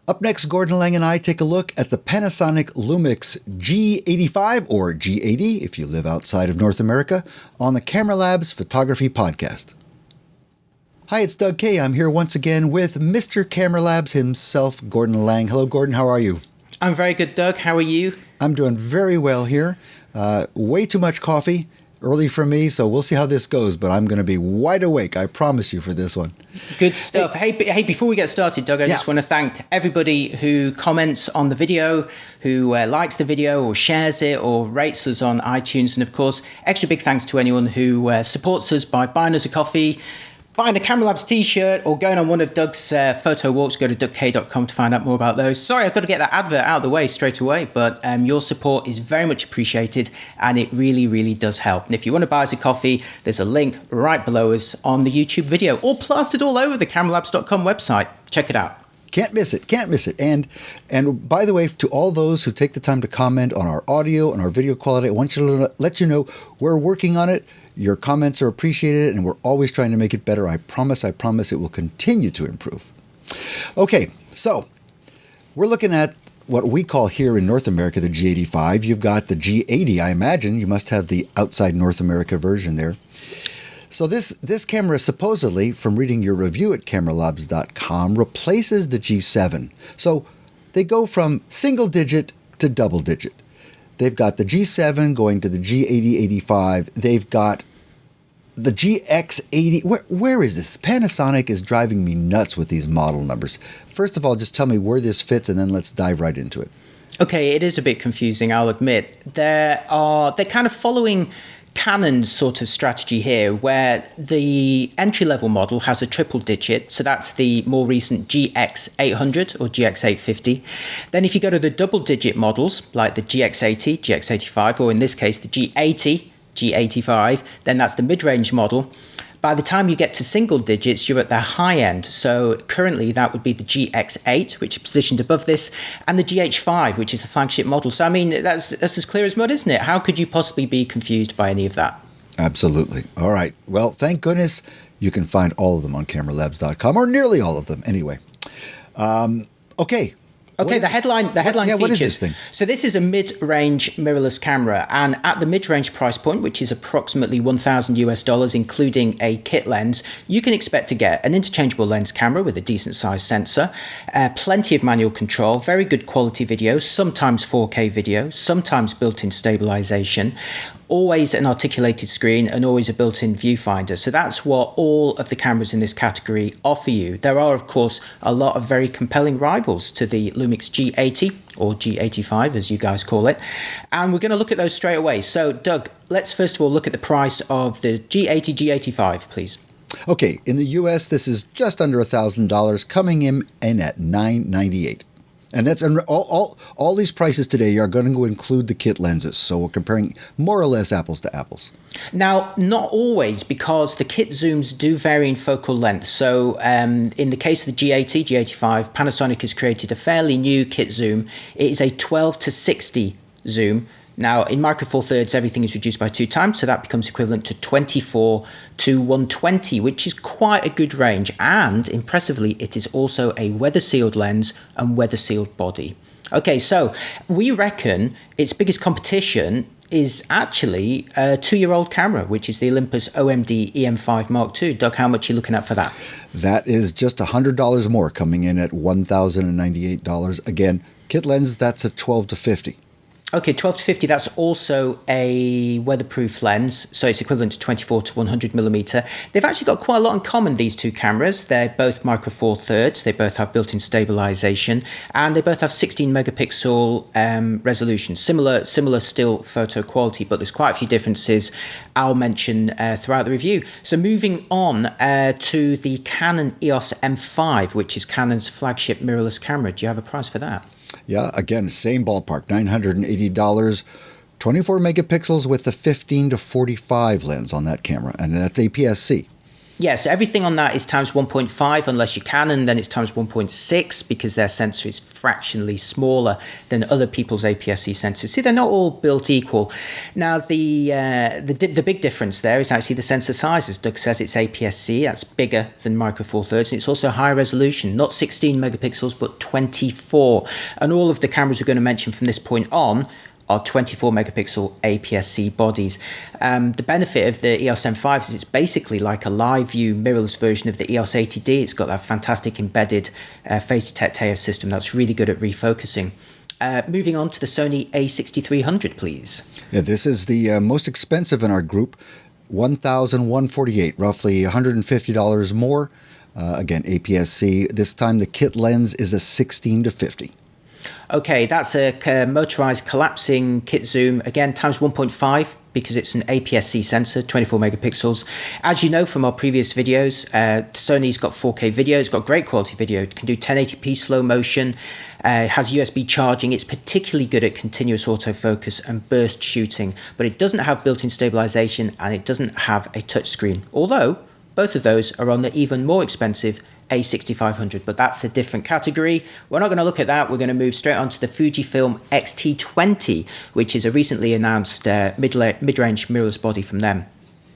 Up next, Gordon Laing and I take a look at the Panasonic Lumix G85 or G80 if you live outside of North America on the Camera Labs Photography Podcast. Hi, it's Doug Kay. I'm here once again with Mr. Camera Labs himself, Gordon Laing. Hello, Gordon. How are you? I'm very good, Doug. How are you? I'm doing very well here. Way too much coffee. Early for me, so we'll see how this goes, but I'm going to be wide awake, I promise you, for this one. Good stuff. Hey, before we get started, Doug, I just want to thank everybody who comments on the video, who likes the video or shares it or rates us on iTunes. And of course, extra big thanks to anyone who supports us by buying us a coffee, buying a Camera Labs t-shirt, or going on one of Doug's photo walks. Go to dougk.com to find out more about those. Sorry, I've got to get that advert out of the way straight away, but your support is very much appreciated, and it really, really does help. And if you want to buy us a coffee, there's a link right below us on the YouTube video, or plastered all over the cameralabs.com website. Check it out. Can't miss it. Can't miss it. And by the way, to all those who take the time to comment on our audio and our video quality, I want you to let you know we're working on it. Your comments are appreciated, and we're always trying to make it better. I promise it will continue to improve. Okay, so we're looking at what we call here in North America the G85. You've got the G80. I imagine you must have the outside North America version there. So this camera supposedly, from reading your review at cameralabs.com, replaces the G7. So they go from single digit to double digit. They've got the G7 going to the G80-85. They've got the GX80. Where is this? Panasonic is driving me nuts with these model numbers. First of all, just tell me where this fits, and then let's dive right into it. Okay, it is a bit confusing, I'll admit. They're kind of following Canon's sort of strategy here, where the entry-level model has a triple digit, so that's the more recent GX800 or GX850. Then if you go to the double-digit models, like the GX80, GX85, or in this case the G80, G85, then that's the mid-range model. By the time you get to single digits, you're at the high end. So currently that would be the GX8, which is positioned above this, and the GH5, which is the flagship model. So, I mean, that's as clear as mud, isn't it? How could you possibly be confused by any of that? Absolutely. All right. Well, thank goodness you can find all of them on cameralabs.com, or nearly all of them anyway. Okay. Okay, the headline features. What is this thing? So this is a mid-range mirrorless camera, and at the mid-range price point, which is approximately $1,000 including a kit lens, you can expect to get an interchangeable lens camera with a decent sized sensor, plenty of manual control, very good quality video, sometimes 4K video, sometimes built-in stabilization, always an articulated screen, and always a built-in viewfinder. So that's what all of the cameras in this category offer you. There are, of course, a lot of very compelling rivals to the Lumix G80, or G85 as you guys call it, and we're going to look at those straight away. So Doug, let's first of all look at the price of the G80 G85, please. Okay, in the US this is just under $1,000, coming in at $998. And that's all these prices today are going to include the kit lenses. So we're comparing more or less apples to apples. Now, not always, because the kit zooms do vary in focal length. So in the case of the G80, G85, Panasonic has created a fairly new kit zoom. It is a 12 to 60 zoom. Now, in Micro Four Thirds, everything is reduced by 2 times, so that becomes equivalent to 24 to 120, which is quite a good range. And impressively, it is also a weather-sealed lens and weather-sealed body. Okay, so we reckon its biggest competition is actually a 2-year-old camera, which is the Olympus OMD EM5 Mark II. Doug, how much are you looking at for that? That is just $100 more, coming in at $1,098. Again, kit lens, that's a 12 to 50. Okay, 12 to 50, that's also a weatherproof lens, so it's equivalent to 24 to 100 millimeter. They've actually got quite a lot in common, these two cameras. They're both Micro Four Thirds, they both have built-in stabilization, and they both have 16 megapixel resolution. Similar still photo quality, but there's quite a few differences I'll mention throughout the review. So moving on to the Canon EOS M5, which is Canon's flagship mirrorless camera. Do you have a price for that? Yeah, again, same ballpark, $980, 24 megapixels with the 15 to 45 lens on that camera, and that's APS-C. Yes, everything on that is times 1.5 unless you're Canon, then it's times 1.6 because their sensor is fractionally smaller than other people's APS-C sensors. See, they're not all built equal. Now, the big difference there is actually the sensor size. As Doug says, it's APS-C, that's bigger than Micro Four Thirds, and it's also high resolution, not 16 megapixels, but 24. And all of the cameras we're going to mention from this point on are 24 megapixel APS-C bodies. The benefit of the EOS M5 is it's basically like a live view mirrorless version of the EOS 80D. It's got that fantastic embedded phase detect AF system that's really good at refocusing. Moving on to the Sony a6300, please. Yeah, this is the most expensive in our group, $1,148, roughly $150 more. Again, APS-C. This time the kit lens is a 16-50. Okay, that's a motorized collapsing kit zoom, again, times 1.5 because it's an APS-C sensor, 24 megapixels. As you know from our previous videos, Sony's got 4K video, it's got great quality video, it can do 1080p slow motion, it has USB charging, it's particularly good at continuous autofocus and burst shooting, but it doesn't have built-in stabilization and it doesn't have a touchscreen, although both of those are on the even more expensive A6500, but that's a different category. We're not going to look at that. We're going to move straight on to the Fujifilm X-T20, which is a recently announced mid-range mirrorless body from them.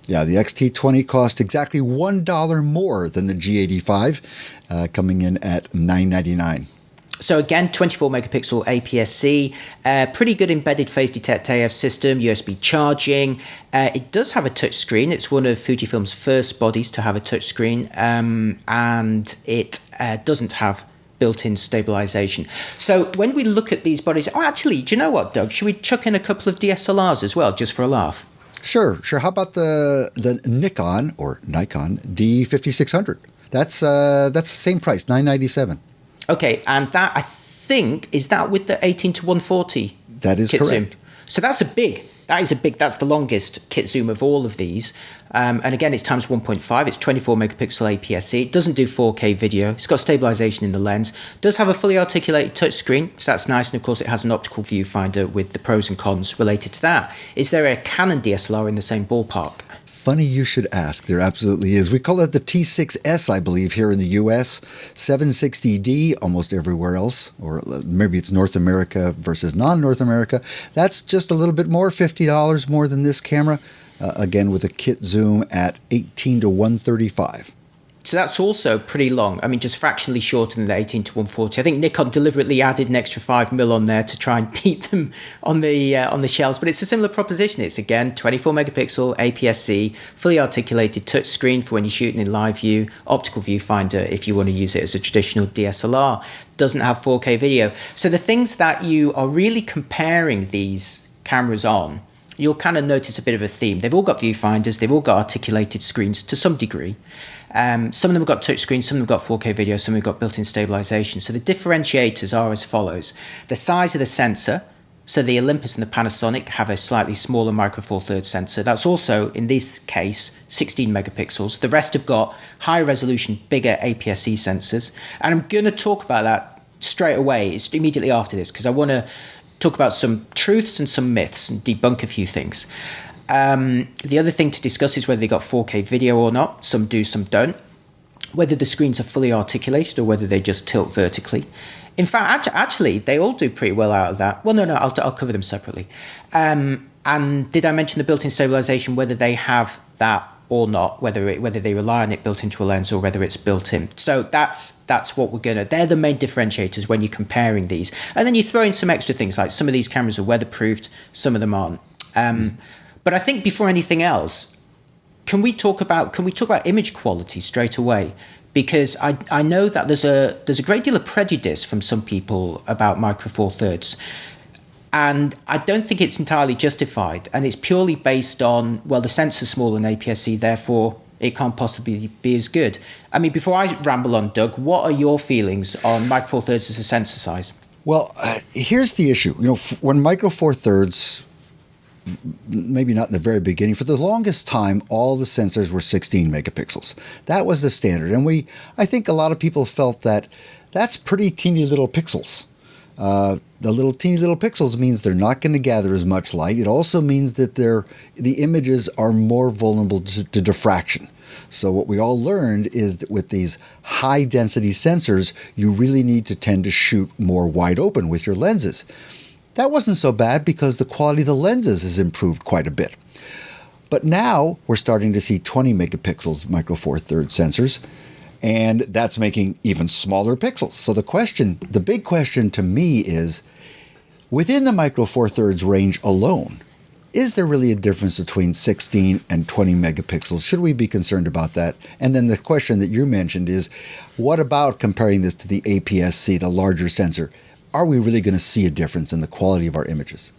Yeah, the X-T20 cost exactly $1 more than the G85, coming in at $999. So again, 24 megapixel APS-C, pretty good embedded phase detect AF system, USB charging. It does have a touch screen. It's one of Fujifilm's first bodies to have a touch screen, and it doesn't have built-in stabilization. So when we look at these bodies, actually, do you know what, Doug? Should we chuck in a couple of DSLRs as well, just for a laugh? Sure. How about the Nikon D5600? That's the same price, $997. Okay, and that, I think, is that with the 18 to 140 that is kit correct. zoom? So that's that's the longest kit zoom of all of these. And again, it's times 1.5, it's 24 megapixel APS-C. It doesn't do 4K video. It's got stabilization in the lens. It does have a fully articulated touchscreen, so that's nice. And of course, it has an optical viewfinder with the pros and cons related to that. Is there a Canon DSLR in the same ballpark? Funny you should ask. There absolutely is. We call it the T6S, I believe, here in the U.S. 760D almost everywhere else, or maybe it's North America versus non-North America. That's just a little bit more, $50 more than this camera. Again, with a kit zoom at 18 to 135. So that's also pretty long. I mean, just fractionally shorter than the 18 to 140. I think Nikon deliberately added an extra 5mm on there to try and beat them on the shelves. But it's a similar proposition. It's, again, 24 megapixel APS-C, fully articulated touchscreen for when you're shooting in live view, optical viewfinder if you want to use it as a traditional DSLR. Doesn't have 4K video. So the things that you are really comparing these cameras on, you'll kind of notice a bit of a theme. They've all got viewfinders. They've all got articulated screens to some degree. Some of them have got touchscreens, some of them have got 4K video, some have got built-in stabilization. So the differentiators are as follows. The size of the sensor. So the Olympus and the Panasonic have a slightly smaller Micro Four Thirds sensor. That's also, in this case, 16 megapixels. The rest have got high resolution, bigger APS-C sensors. And I'm going to talk about that straight away. It's immediately after this, because I want to talk about some truths and some myths and debunk a few things. The other thing to discuss is whether they got 4K video or not. Some do, some don't. Whether the screens are fully articulated or whether they just tilt vertically. In fact, actually, they all do pretty well out of that. Well, no, I'll cover them separately. And did I mention the built-in stabilization, whether they have that or not, whether they rely on it built into a lens or whether it's built in. So that's what they're the main differentiators when you're comparing these. And then you throw in some extra things, like some of these cameras are weatherproofed, some of them aren't. But I think before anything else, can we talk about image quality straight away? Because I know that there's a great deal of prejudice from some people about Micro Four Thirds. And I don't think it's entirely justified. And it's purely based on, well, the sensor's smaller than APS-C, therefore it can't possibly be as good. I mean, before I ramble on, Doug, what are your feelings on Micro Four Thirds as a sensor size? Well, here's the issue. When Micro Four Thirds, maybe not in the very beginning, for the longest time, all the sensors were 16 megapixels. That was the standard. And I think a lot of people felt that that's pretty teeny little pixels. The little teeny little pixels means they're not going to gather as much light. It also means that the images are more vulnerable to diffraction. So what we all learned is that with these high density sensors, you really need to tend to shoot more wide open with your lenses. That wasn't so bad because the quality of the lenses has improved quite a bit. But now we're starting to see 20 megapixels Micro Four Thirds sensors, and that's making even smaller pixels. So the big question to me is, within the Micro Four Thirds range alone, is there really a difference between 16 and 20 megapixels? Should we be concerned about that? And then the question that you mentioned is, what about comparing this to the APS-C, the larger sensor? Are we really going to see a difference in the quality of our images?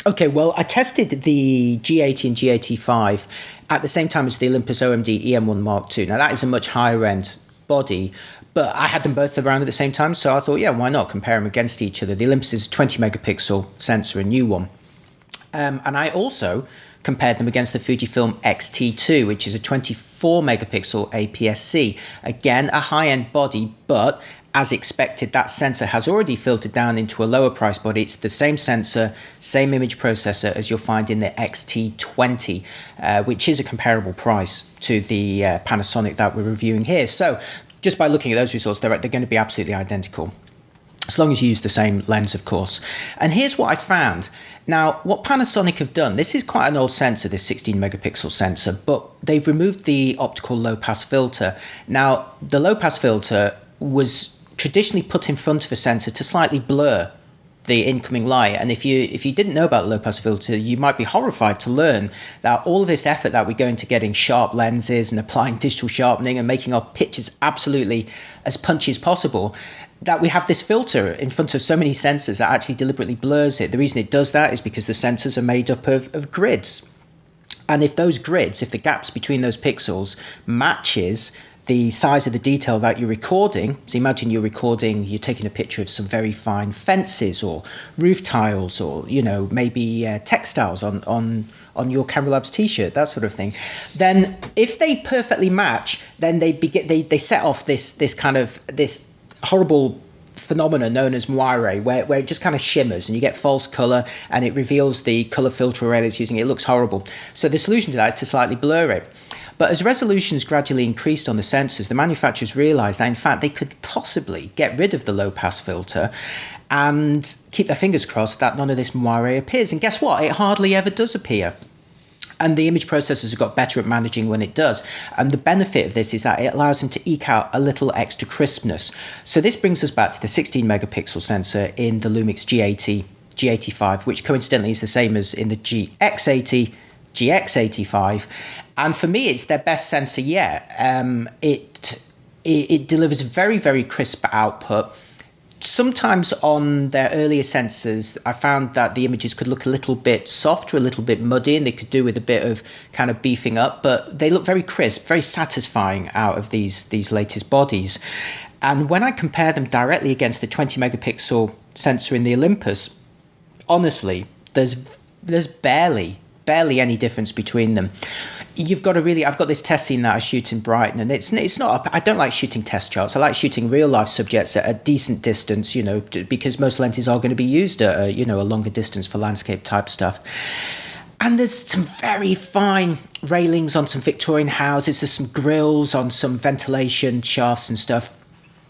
Okay, well, I tested the G80 and G85 at the same time as the Olympus OMD EM1 Mark II. Now, that is a much higher end body, but I had them both around at the same time, so I thought, yeah, why not compare them against each other? The Olympus is a 20 megapixel sensor, a new one. And I also compared them against the Fujifilm X-T2, which is a 24 megapixel APS-C. Again, a high-end body, but as expected, that sensor has already filtered down into a lower price body. It's the same sensor, same image processor as you'll find in the X-T20, which is a comparable price to the Panasonic that we're reviewing here. So just by looking at those results, they're going to be absolutely identical, as long as you use the same lens, of course. And here's what I found. Now, what Panasonic have done, this is quite an old sensor, this 16 megapixel sensor, but they've removed the optical low-pass filter. Now, the low-pass filter was traditionally put in front of a sensor to slightly blur the incoming light. And if you didn't know about the low-pass filter, you might be horrified to learn that all of this effort that we go into getting sharp lenses and applying digital sharpening and making our pictures absolutely as punchy as possible, that we have this filter in front of so many sensors that actually deliberately blurs it. The reason it does that is because the sensors are made up of grids. And if those grids, if the gaps between those pixels matches the size of the detail that you're recording, so imagine you're taking a picture of some very fine fences or roof tiles or, maybe textiles on your Camera Labs t-shirt, that sort of thing. Then if they perfectly match, then they set off this horrible phenomena known as moire, where it just kind of shimmers and you get false color and it reveals the color filter array it's using. It looks horrible. So the solution to that is to slightly blur it. But as resolutions gradually increased on the sensors, the manufacturers realized that in fact they could possibly get rid of the low pass filter and keep their fingers crossed that none of this moire appears. And guess what? It hardly ever does appear. And the image processors have got better at managing when it does. And the benefit of this is that it allows them to eke out a little extra crispness. So this brings us back to the 16 megapixel sensor in the Lumix G80 G85, which coincidentally is the same as in the GX80 GX85. And for me, it's their best sensor yet. It delivers very, very crisp output. Sometimes on their earlier sensors, I found that the images could look a little bit soft or a little bit muddy, and they could do with a bit of kind of beefing up, but they look very crisp, very satisfying out of these latest bodies. And when I compare them directly against the 20 megapixel sensor in the Olympus, honestly, there's barely any difference between them. I've got this test scene that I shoot in Brighton, and it's not, I don't like shooting test charts. I like shooting real life subjects at a decent distance, because most lenses are going to be used at a longer distance for landscape type stuff. And there's some very fine railings on some Victorian houses. There's some grills on some ventilation shafts and stuff.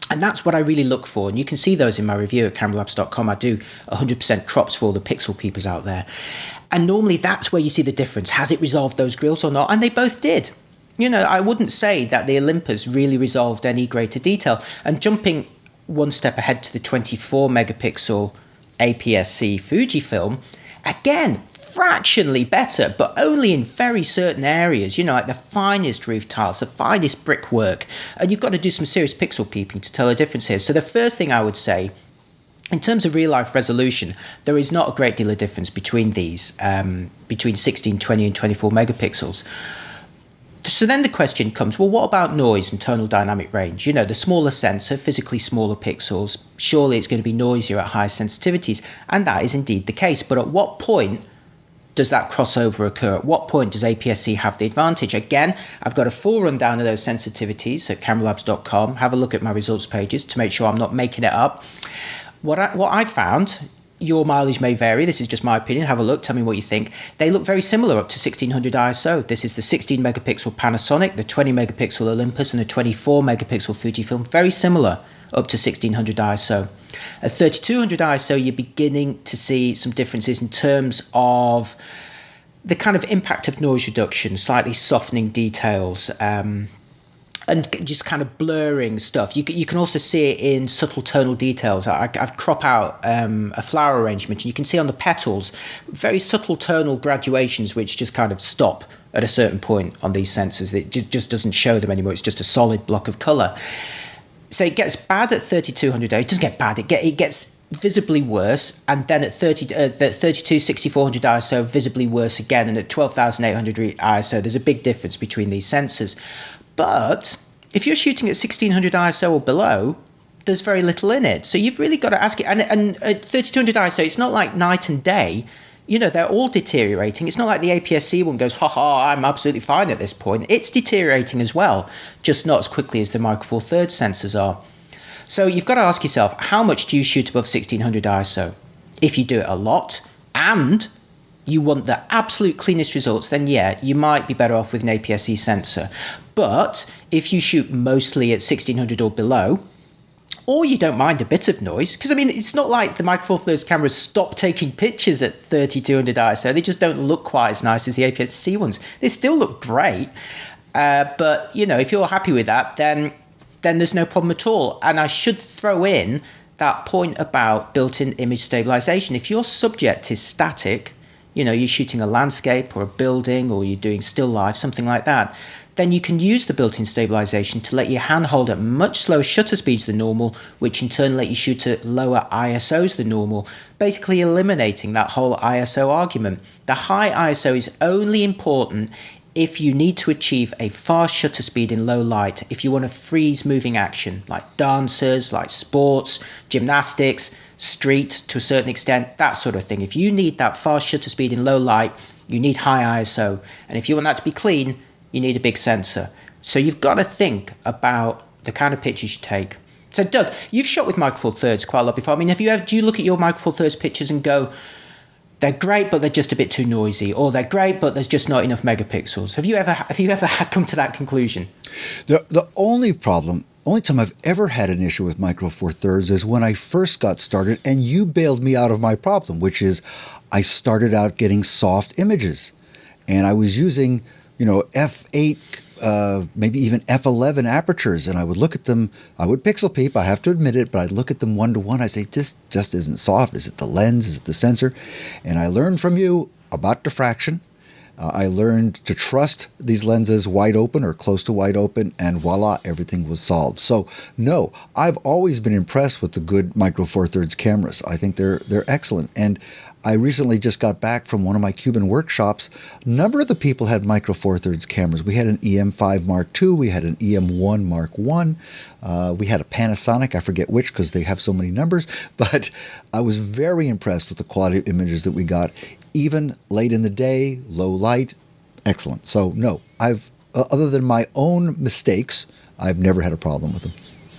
And that's what I really look for. And you can see those in my review at cameralabs.com. I do 100% crops for all the pixel peepers out there. And normally that's where you see the difference. Has it resolved those grills or not? And they both did. I wouldn't say that the Olympus really resolved any greater detail. And jumping one step ahead to the 24 megapixel APS-C Fujifilm, again, fractionally better, but only in very certain areas, like the finest roof tiles, the finest brickwork. And you've got to do some serious pixel peeping to tell the difference here. So the first thing I would say, in terms of real-life resolution, there is not a great deal of difference between these, between 16, 20, and 24 megapixels. So then the question comes, well, what about noise and tonal dynamic range? The smaller sensor, physically smaller pixels, surely it's going to be noisier at higher sensitivities, and that is indeed the case. But at what point does that crossover occur? At what point does APS-C have the advantage? Again, I've got a full rundown of those sensitivities at cameralabs.com. Have a look at my results pages to make sure I'm not making it up. What I found Your mileage may vary. This is just my opinion. Have a look. Tell me what you think. They look very similar up to 1600 ISO. This is the 16 megapixel Panasonic, the 20 megapixel Olympus, and the 24 megapixel Fujifilm. Very similar up to 1600 ISO. At 3200 ISO, you're beginning to see some differences in terms of the kind of impact of noise reduction, slightly softening details, and just kind of blurring stuff. You can also see it in subtle tonal details. I've crop out a flower arrangement, and you can see on the petals very subtle tonal graduations which just kind of stop at a certain point on these sensors. It just doesn't show them anymore. It's just a solid block of colour. So it gets bad at 3200. It doesn't get bad. It gets visibly worse, and then at 32 6400 ISO visibly worse again, and at 12800 ISO there's a big difference between these sensors. But if you're shooting at 1600 ISO or below, there's very little in it. So you've really got to ask it. And at 3200 ISO, it's not like night and day. You know, they're all deteriorating. It's not like the APS-C one goes, I'm absolutely fine at this point. It's deteriorating as well, just not as quickly as the Micro Four Thirds sensors are. So you've got to ask yourself, how much do you shoot above 1600 ISO? If you do it a lot and you want the absolute cleanest results, then yeah, you might be better off with an APS-C sensor. But if you shoot mostly at 1600 or below, or you don't mind a bit of noise, because I mean, it's not like the Micro Four Thirds cameras stop taking pictures at 3200 ISO. They just don't look quite as nice as the APS-C ones. They still look great. But, you know, if you're happy with that, then there's no problem at all. And I should throw in that point about built-in image stabilization. If your subject is static, you know, you're shooting a landscape or a building, or you're doing still life, something like that, then you can use the built-in stabilization to let your hand hold at much slower shutter speeds than normal, which in turn let you shoot at lower ISOs than normal, basically eliminating that whole ISO argument. The high ISO is only important if you need to achieve a fast shutter speed in low light, if you want to freeze moving action, like dancers, like sports, gymnastics, street to a certain extent, that sort of thing. If you need that fast shutter speed in low light, you need high ISO. And if you want that to be clean, you need a big sensor. So you've got to think about the kind of pictures you take. So Doug, you've shot with Micro Four Thirds quite a lot before. I mean, do you look at your Micro Four Thirds pictures and go, they're great, but they're just a bit too noisy, or they're great, but there's just not enough megapixels? Have you ever come to that conclusion? The only time I've ever had an issue with Micro Four Thirds is when I first got started, and you bailed me out of my problem, which is I started out getting soft images, and I was using, f8, maybe even f11 apertures, and I would look at them. I would pixel peep, I have to admit it, but I'd look at them one to one. I say, this just isn't soft. Is it the lens? Is it the sensor? And I learned from you about diffraction. I learned to trust these lenses wide open or close to wide open, and voila, everything was solved. So no, I've always been impressed with the good Micro Four Thirds cameras. I think they're excellent. And I recently just got back from one of my Cuban workshops. A number of the people had Micro Four Thirds cameras. We had an EM5 Mark II. We had an EM1 Mark I. We had a Panasonic, I forget which because they have so many numbers. But I was very impressed with the quality of images that we got. Even late in the day, low light, excellent. So no, other than my own mistakes, I've never had a problem with them.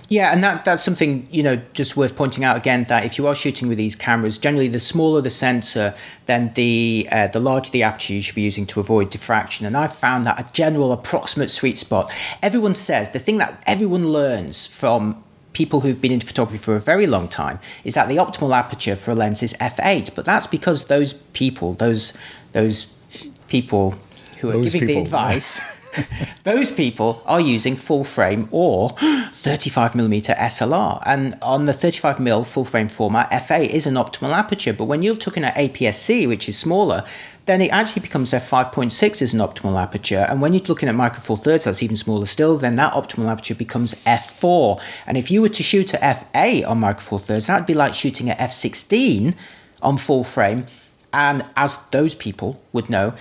Yeah, and that's something, just worth pointing out again, that if you are shooting with these cameras, generally the smaller the sensor, then the larger the aperture you should be using to avoid diffraction. And I've found that a general approximate sweet spot. Everyone says, the thing that everyone learns from people who've been into photography for a very long time is that the optimal aperture for a lens is f8. But that's because those people who are giving the advice... Those people are using full frame or 35mm SLR, and on the 35mm full frame format, f8 is an optimal aperture. But when you're looking at APS-C, which is smaller, then it actually becomes f5.6 as an optimal aperture. And when you're looking at Micro Four Thirds, that's even smaller still, then that optimal aperture becomes f4. And if you were to shoot at f8 on Micro Four Thirds, that'd be like shooting at f16 on full frame. And as those people would know,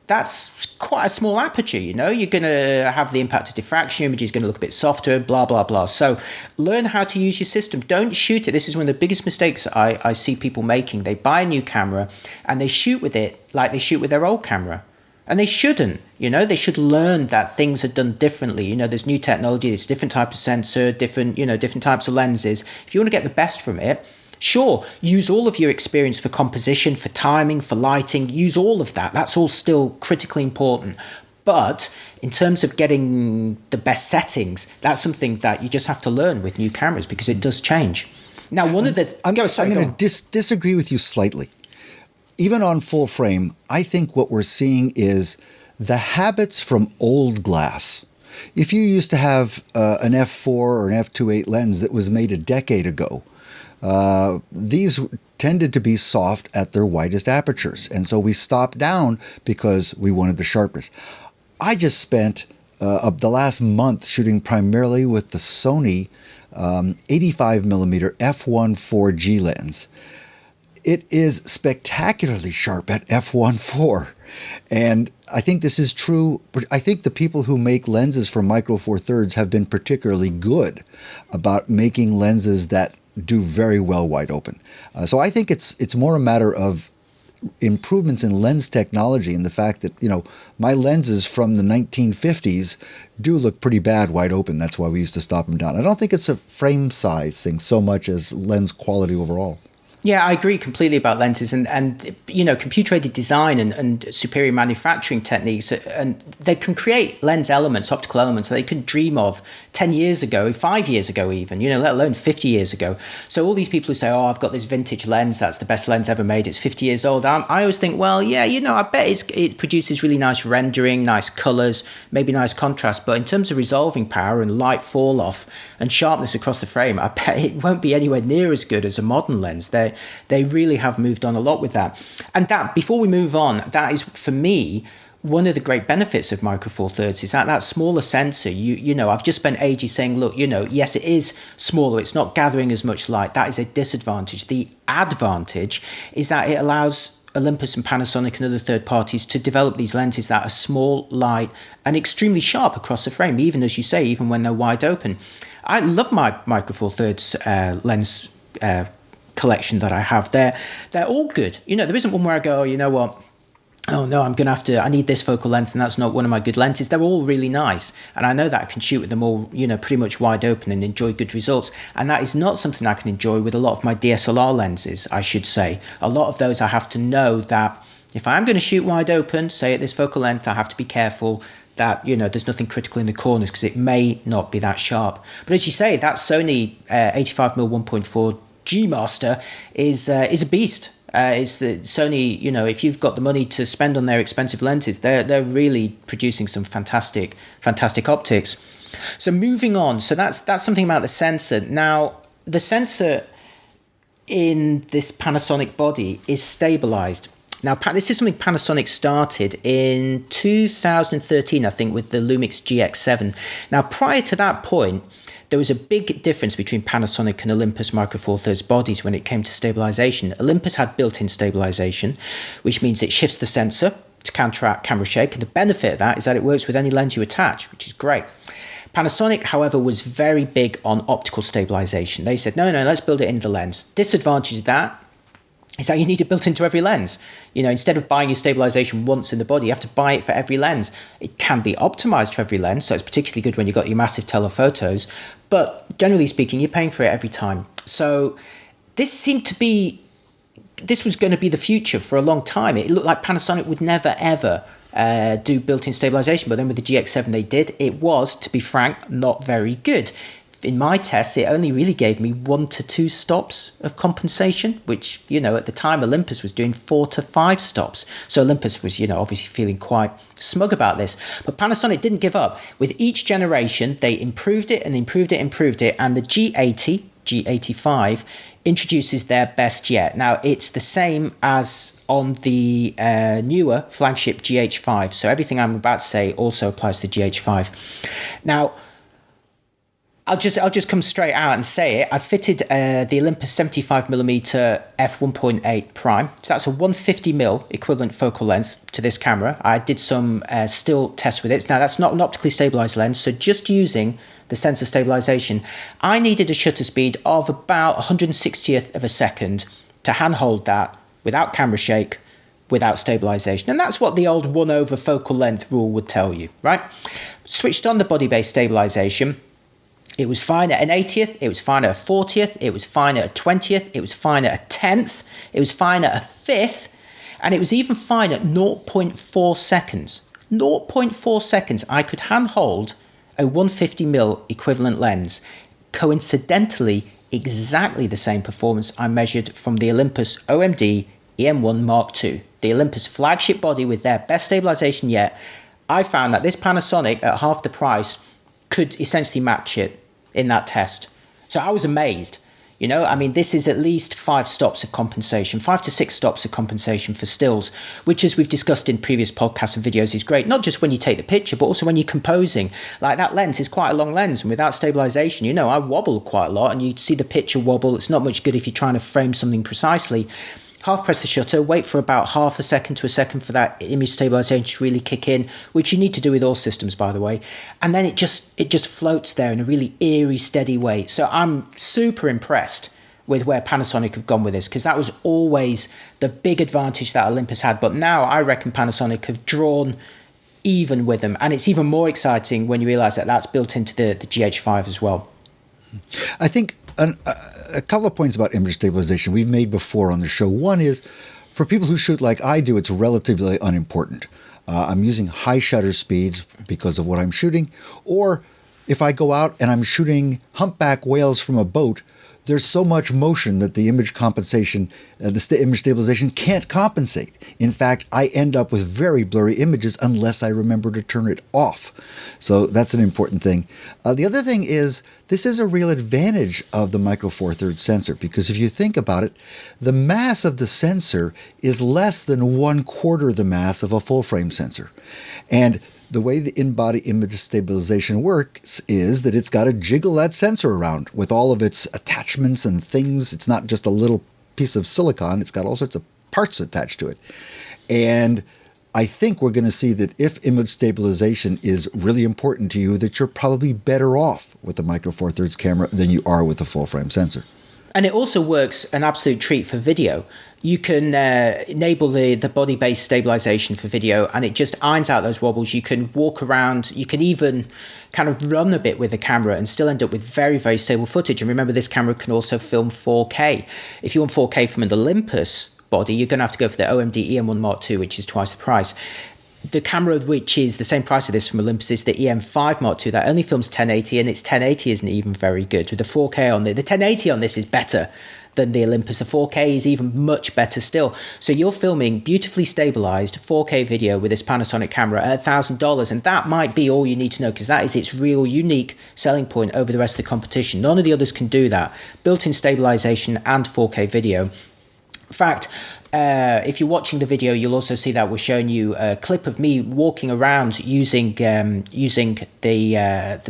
that's quite a small aperture, You're going to have the impact of diffraction, your image is going to look a bit softer, blah, blah, blah. So learn how to use your system. Don't shoot it. This is one of the biggest mistakes I see people making. They buy a new camera and they shoot with it like they shoot with their old camera. And they shouldn't, They should learn that things are done differently. There's new technology, there's different types of sensor, different types of lenses. If you want to get the best from it, Sure, use all of your experience for composition, for timing, for lighting, use all of that. That's all still critically important. But in terms of getting the best settings, that's something that you just have to learn with new cameras because it does change. Now, I'm going to disagree with you slightly. Even on full frame, I think what we're seeing is the habits from old glass. If you used to have an f4 or an f2.8 lens that was made a decade ago, these tended to be soft at their widest apertures. And so we stopped down because we wanted the sharpness. I just spent the last month shooting primarily with the Sony 85mm f1.4G lens. It is spectacularly sharp at f1.4. And I think this is true, but I think the people who make lenses for Micro Four Thirds have been particularly good about making lenses that do very well wide open. So I think it's more a matter of improvements in lens technology and the fact that, my lenses from the 1950s do look pretty bad wide open. That's why we used to stop them down. I don't think it's a frame size thing so much as lens quality overall. Yeah, I agree completely about lenses and computer-aided design and superior manufacturing techniques, and they can create lens elements, optical elements that they could dream of 10 years ago, 5 years ago even, let alone 50 years ago. So all these people who say, oh, I've got this vintage lens, that's the best lens ever made, it's 50 years old. I always think, well, yeah, I bet it produces really nice rendering, nice colors, maybe nice contrast, but in terms of resolving power and light fall off and sharpness across the frame, I bet it won't be anywhere near as good as a modern lens. They really have moved on a lot with that. And that, before we move on, that is, for me, one of the great benefits of Micro Four Thirds is that smaller sensor. I've just spent ages saying, look, yes, it is smaller. It's not gathering as much light. That is a disadvantage. The advantage is that it allows Olympus and Panasonic and other third parties to develop these lenses that are small, light, and extremely sharp across the frame, even, as you say, even when they're wide open. I love my Micro Four Thirds lens collection that I have. They're all good. There isn't one where I go, oh, you know what? Oh no, I need this focal length and that's not one of my good lenses. They're all really nice. And I know that I can shoot with them all, pretty much wide open and enjoy good results. And that is not something I can enjoy with a lot of my DSLR lenses, I should say. A lot of those I have to know that if I am going to shoot wide open, say at this focal length, I have to be careful that, there's nothing critical in the corners because it may not be that sharp. But as you say, that Sony 85mm 1.4 G Master is a beast. It's the Sony, if you've got the money to spend on their expensive lenses, they're really producing some fantastic optics. So moving on, so that's something about the sensor. Now, the sensor in this Panasonic body is stabilized. Now, this is something Panasonic started in 2013, I think, with the Lumix GX7. Now, prior to that point, there was a big difference between Panasonic and Olympus Micro Four Thirds bodies when it came to stabilization. Olympus had built-in stabilization, which means it shifts the sensor to counteract camera shake, and the benefit of that is that it works with any lens you attach, which is great. Panasonic, however, was very big on optical stabilization. They said, no, let's build it into the lens. Disadvantage of that is that you need it built into every lens. Instead of buying your stabilization once in the body, you have to buy it for every lens. It can be optimized for every lens, so it's particularly good when you've got your massive telephotos. But generally speaking, you're paying for it every time. So this was going to be the future for a long time. It looked like Panasonic would never, ever do built-in stabilization. But then with the GX7 they did. It was, to be frank, not very good. In my tests, it only really gave me 1 to 2 stops of compensation, which, at the time Olympus was doing 4 to 5 stops. So Olympus was, obviously feeling quite smug about this. But Panasonic didn't give up. With each generation, they improved it and improved it, and the G80, G85, introduces their best yet. Now, it's the same as on the newer flagship GH5. So everything I'm about to say also applies to GH5. Now, I'll just come straight out and say it. I fitted the Olympus 75mm f1.8 prime. So that's a 150mm equivalent focal length to this camera. I did some still tests with it. Now, that's not an optically stabilized lens, so just using the sensor stabilization, I needed a shutter speed of about 160th of a second to handhold that without camera shake, without stabilization. And that's what the old 1/over focal length rule would tell you, right? Switched on the body-based stabilization. It was fine at an 80th, it was fine at a 40th, it was fine at a 20th, it was fine at a 10th, it was fine at a 5th, and it was even fine at 0.4 seconds. 0.4 seconds, I could handhold a 150mm equivalent lens. Coincidentally, exactly the same performance I measured from the Olympus OMD EM1 Mark II, the Olympus flagship body with their best stabilization yet. I found that this Panasonic at half the price could essentially match it in that test. So I was amazed. You know, I mean, this is at least 5 stops of compensation, 5 to 6 stops of compensation for stills, which, as we've discussed in previous podcasts and videos, is great, not just when you take the picture, but also when you're composing. Like, that lens is quite a long lens, and without stabilization, you know, I wobble quite a lot, and you see the picture wobble. It's not much good if you're trying to frame something precisely. Half press the shutter, wait for about half a second to a second for that image stabilization to really kick in, which you need to do with all systems, by the way. And then it just floats there in a really eerie, steady way. So I'm super impressed with where Panasonic have gone with this, because that was always the big advantage that Olympus had. But now I reckon Panasonic have drawn even with them. And it's even more exciting when you realize that that's built into the GH5 as well. I think a couple of points about image stabilization we've made before on the show. One is, for people who shoot like I do, it's relatively unimportant. I'm using high shutter speeds because of what I'm shooting. Or if I go out and I'm shooting humpback whales from a boat, there's so much motion that the image compensation, image stabilization can't compensate. In fact, I end up with very blurry images unless I remember to turn it off. So that's an important thing. The other thing is, this is a real advantage of the Micro Four Thirds sensor, because if you think about it, the mass of the sensor is less than 1/4 the mass of a full frame sensor. And the way the in-body image stabilization works is that it's got to jiggle that sensor around with all of its attachments and things. It's not just a little piece of silicon. It's got all sorts of parts attached to it. And I think we're going to see that if image stabilization is really important to you, that you're probably better off with the Micro Four Thirds camera than you are with a full-frame sensor. And it also works an absolute treat for video. You can enable the body-based stabilization for video, and it just irons out those wobbles. You can walk around. You can even kind of run a bit with the camera and still end up with very, very stable footage. And remember, this camera can also film 4K. If you want 4K from an Olympus body, you're going to have to go for the OMD EM1 Mark II, which is twice the price. The camera, which is the same price of this from Olympus, is the EM5 Mark II. That only films 1080, and its 1080 isn't even very good. With the 4K on the 1080 on this is better than the Olympus. The 4K is even much better still. So you're filming beautifully stabilized 4K video with this Panasonic camera at $1,000, and that might be all you need to know, because that is its real unique selling point over the rest of the competition. None of the others can do that. Built-in stabilization and 4K video. In fact, if you're watching the video, you'll also see that we're showing you a clip of me walking around using the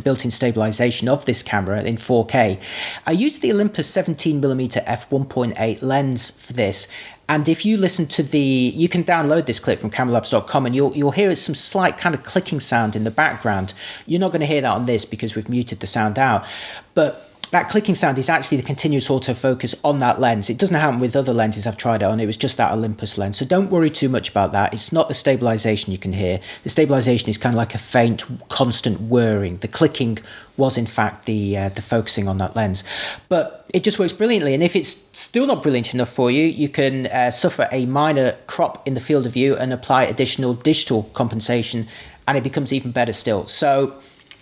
built-in stabilization of this camera in 4K. I used the Olympus 17mm f1.8 lens for this. And if you listen to you can download this clip from cameralabs.com, and you'll hear some slight kind of clicking sound in the background. You're not going to hear that on this because we've muted the sound out. But that clicking sound is actually the continuous autofocus on that lens. It doesn't happen with other lenses I've tried it on. It was just that Olympus lens. So don't worry too much about that. It's not the stabilization you can hear. The stabilization is kind of like a faint, constant whirring. The clicking was, in fact, the focusing on that lens. But it just works brilliantly. And if it's still not brilliant enough for you, you can suffer a minor crop in the field of view and apply additional digital compensation, and it becomes even better still. So,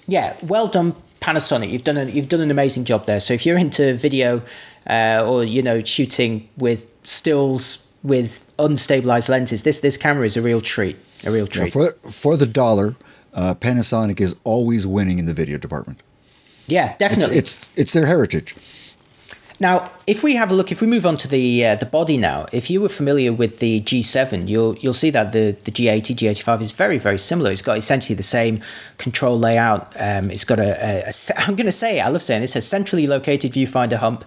yeah, well done, Panasonic. You've done an amazing job there. So if you're into video or shooting with stills with unstabilized lenses, this camera is a real treat. Yeah, for the dollar, Panasonic is always winning in the video department. Yeah, definitely. It's their heritage. Now, if we move on to the body now, if you were familiar with the G7, you'll see that the G80, G85 is very, very similar. It's got essentially the same control layout. It's got I'm going to say, I love saying this, a centrally located viewfinder hump.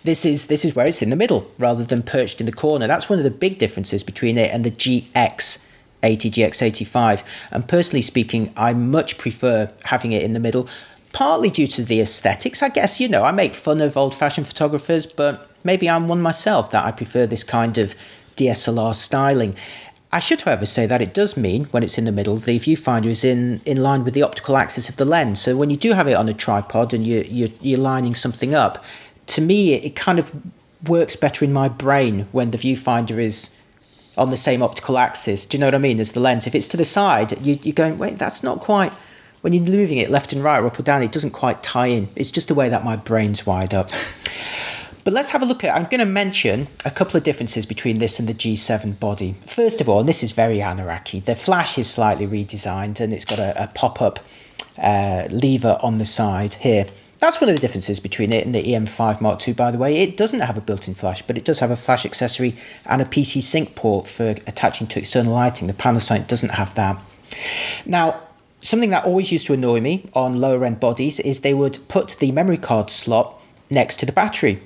This is where it's in the middle rather than perched in the corner. That's one of the big differences between it and the GX80, GX85. And personally speaking, I much prefer having it in the middle. Partly due to the aesthetics, I guess. I make fun of old-fashioned photographers, but maybe I'm one myself that I prefer this kind of DSLR styling. I should, however, say that it does mean, when it's in the middle, the viewfinder is in line with the optical axis of the lens. So when you do have it on a tripod and you're lining something up, to me, it kind of works better in my brain when the viewfinder is on the same optical axis. Do you know what I mean? As the lens. If it's to the side, you're going, wait, that's not quite... When you're moving it left and right or up or down, it doesn't quite tie in. It's just the way that my brain's wired up. But let's have a look at, I'm going to mention a couple of differences between this and the G7 body. First of all, and this is very Anaraki, the flash is slightly redesigned and it's got a pop-up lever on the side here. That's one of the differences between it and the EM5 Mark II, by the way. It doesn't have a built-in flash, but it does have a flash accessory and a PC sync port for attaching to external lighting. The Panasonic doesn't have that. Now, something that always used to annoy me on lower-end bodies is they would put the memory card slot next to the battery,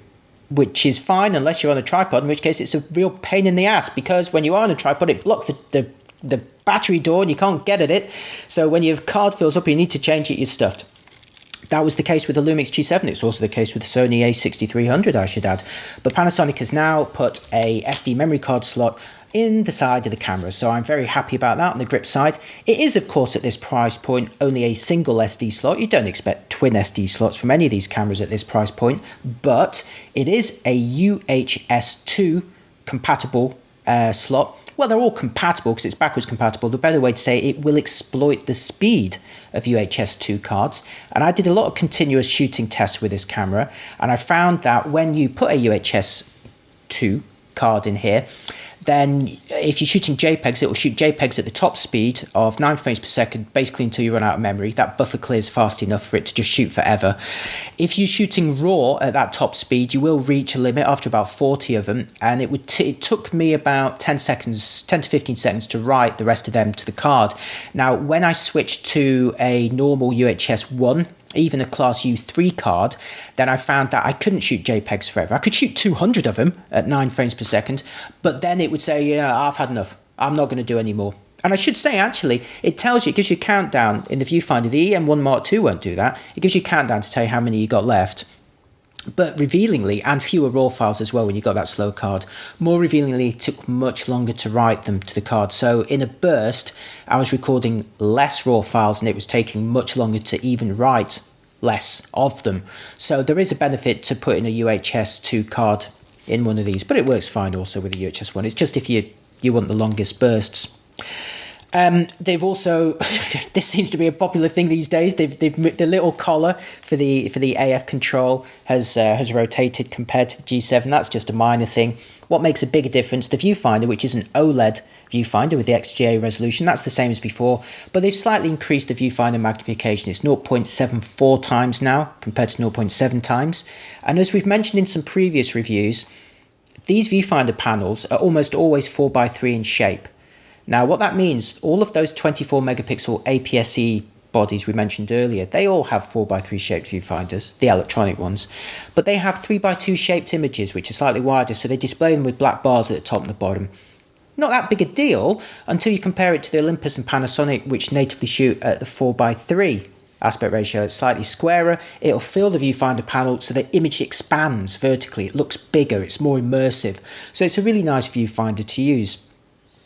which is fine unless you're on a tripod, in which case it's a real pain in the ass, because when you are on a tripod, it blocks the battery door and you can't get at it. So when your card fills up, you need to change it, you're stuffed. That was the case with the Lumix G7. It's also the case with the Sony a6300, I should add. But Panasonic has now put a SD memory card slot in the side of the camera, so I'm very happy about that on the grip side. It is, of course, at this price point, only a single SD slot. You don't expect twin SD slots from any of these cameras at this price point, but it is a UHS-2 compatible slot. Well, they're all compatible because it's backwards compatible. The better way to say it will exploit the speed of UHS-2 cards. And I did a lot of continuous shooting tests with this camera, and I found that when you put a UHS-2 card in here, then if you're shooting JPEGs, it will shoot JPEGs at the top speed of 9 frames per second, basically until you run out of memory. That buffer clears fast enough for it to just shoot forever. If you're shooting RAW at that top speed, you will reach a limit after about 40 of them, and it took me about 10 to 15 seconds to write the rest of them to the card. Now, when I switched to a normal UHS-1, even a Class U3 card, then I found that I couldn't shoot JPEGs forever. I could shoot 200 of them at 9 frames per second, but then it would say, yeah, I've had enough. I'm not going to do any more. And I should say, actually, it tells you, it gives you a countdown in the viewfinder. The EM1 Mark II won't do that. It gives you a countdown to tell you how many you got left. But revealingly, and fewer RAW files as well when you got that slow card, more revealingly, it took much longer to write them to the card. So in a burst, I was recording less RAW files and it was taking much longer to even write less of them. So there is a benefit to putting a UHS-2 card in one of these, but it works fine also with a UHS-1. It's just if you want the longest bursts. They've also, this seems to be a popular thing these days, they've the little collar for the AF control has rotated compared to the G7. That's just a minor thing. What makes a bigger difference, the viewfinder, which is an OLED viewfinder with the XGA resolution, that's the same as before, but they've slightly increased the viewfinder magnification. It's 0.74 times now compared to 0.7 times. And as we've mentioned in some previous reviews, these viewfinder panels are almost always 4x3 in shape. Now, what that means, all of those 24 megapixel APS-C bodies we mentioned earlier, they all have 4x3 shaped viewfinders, the electronic ones, but they have 3x2 shaped images, which are slightly wider, so they display them with black bars at the top and the bottom. Not that big a deal until you compare it to the Olympus and Panasonic, which natively shoot at the 4x3 aspect ratio. It's slightly squarer. It'll fill the viewfinder panel so the image expands vertically. It looks bigger. It's more immersive. So it's a really nice viewfinder to use.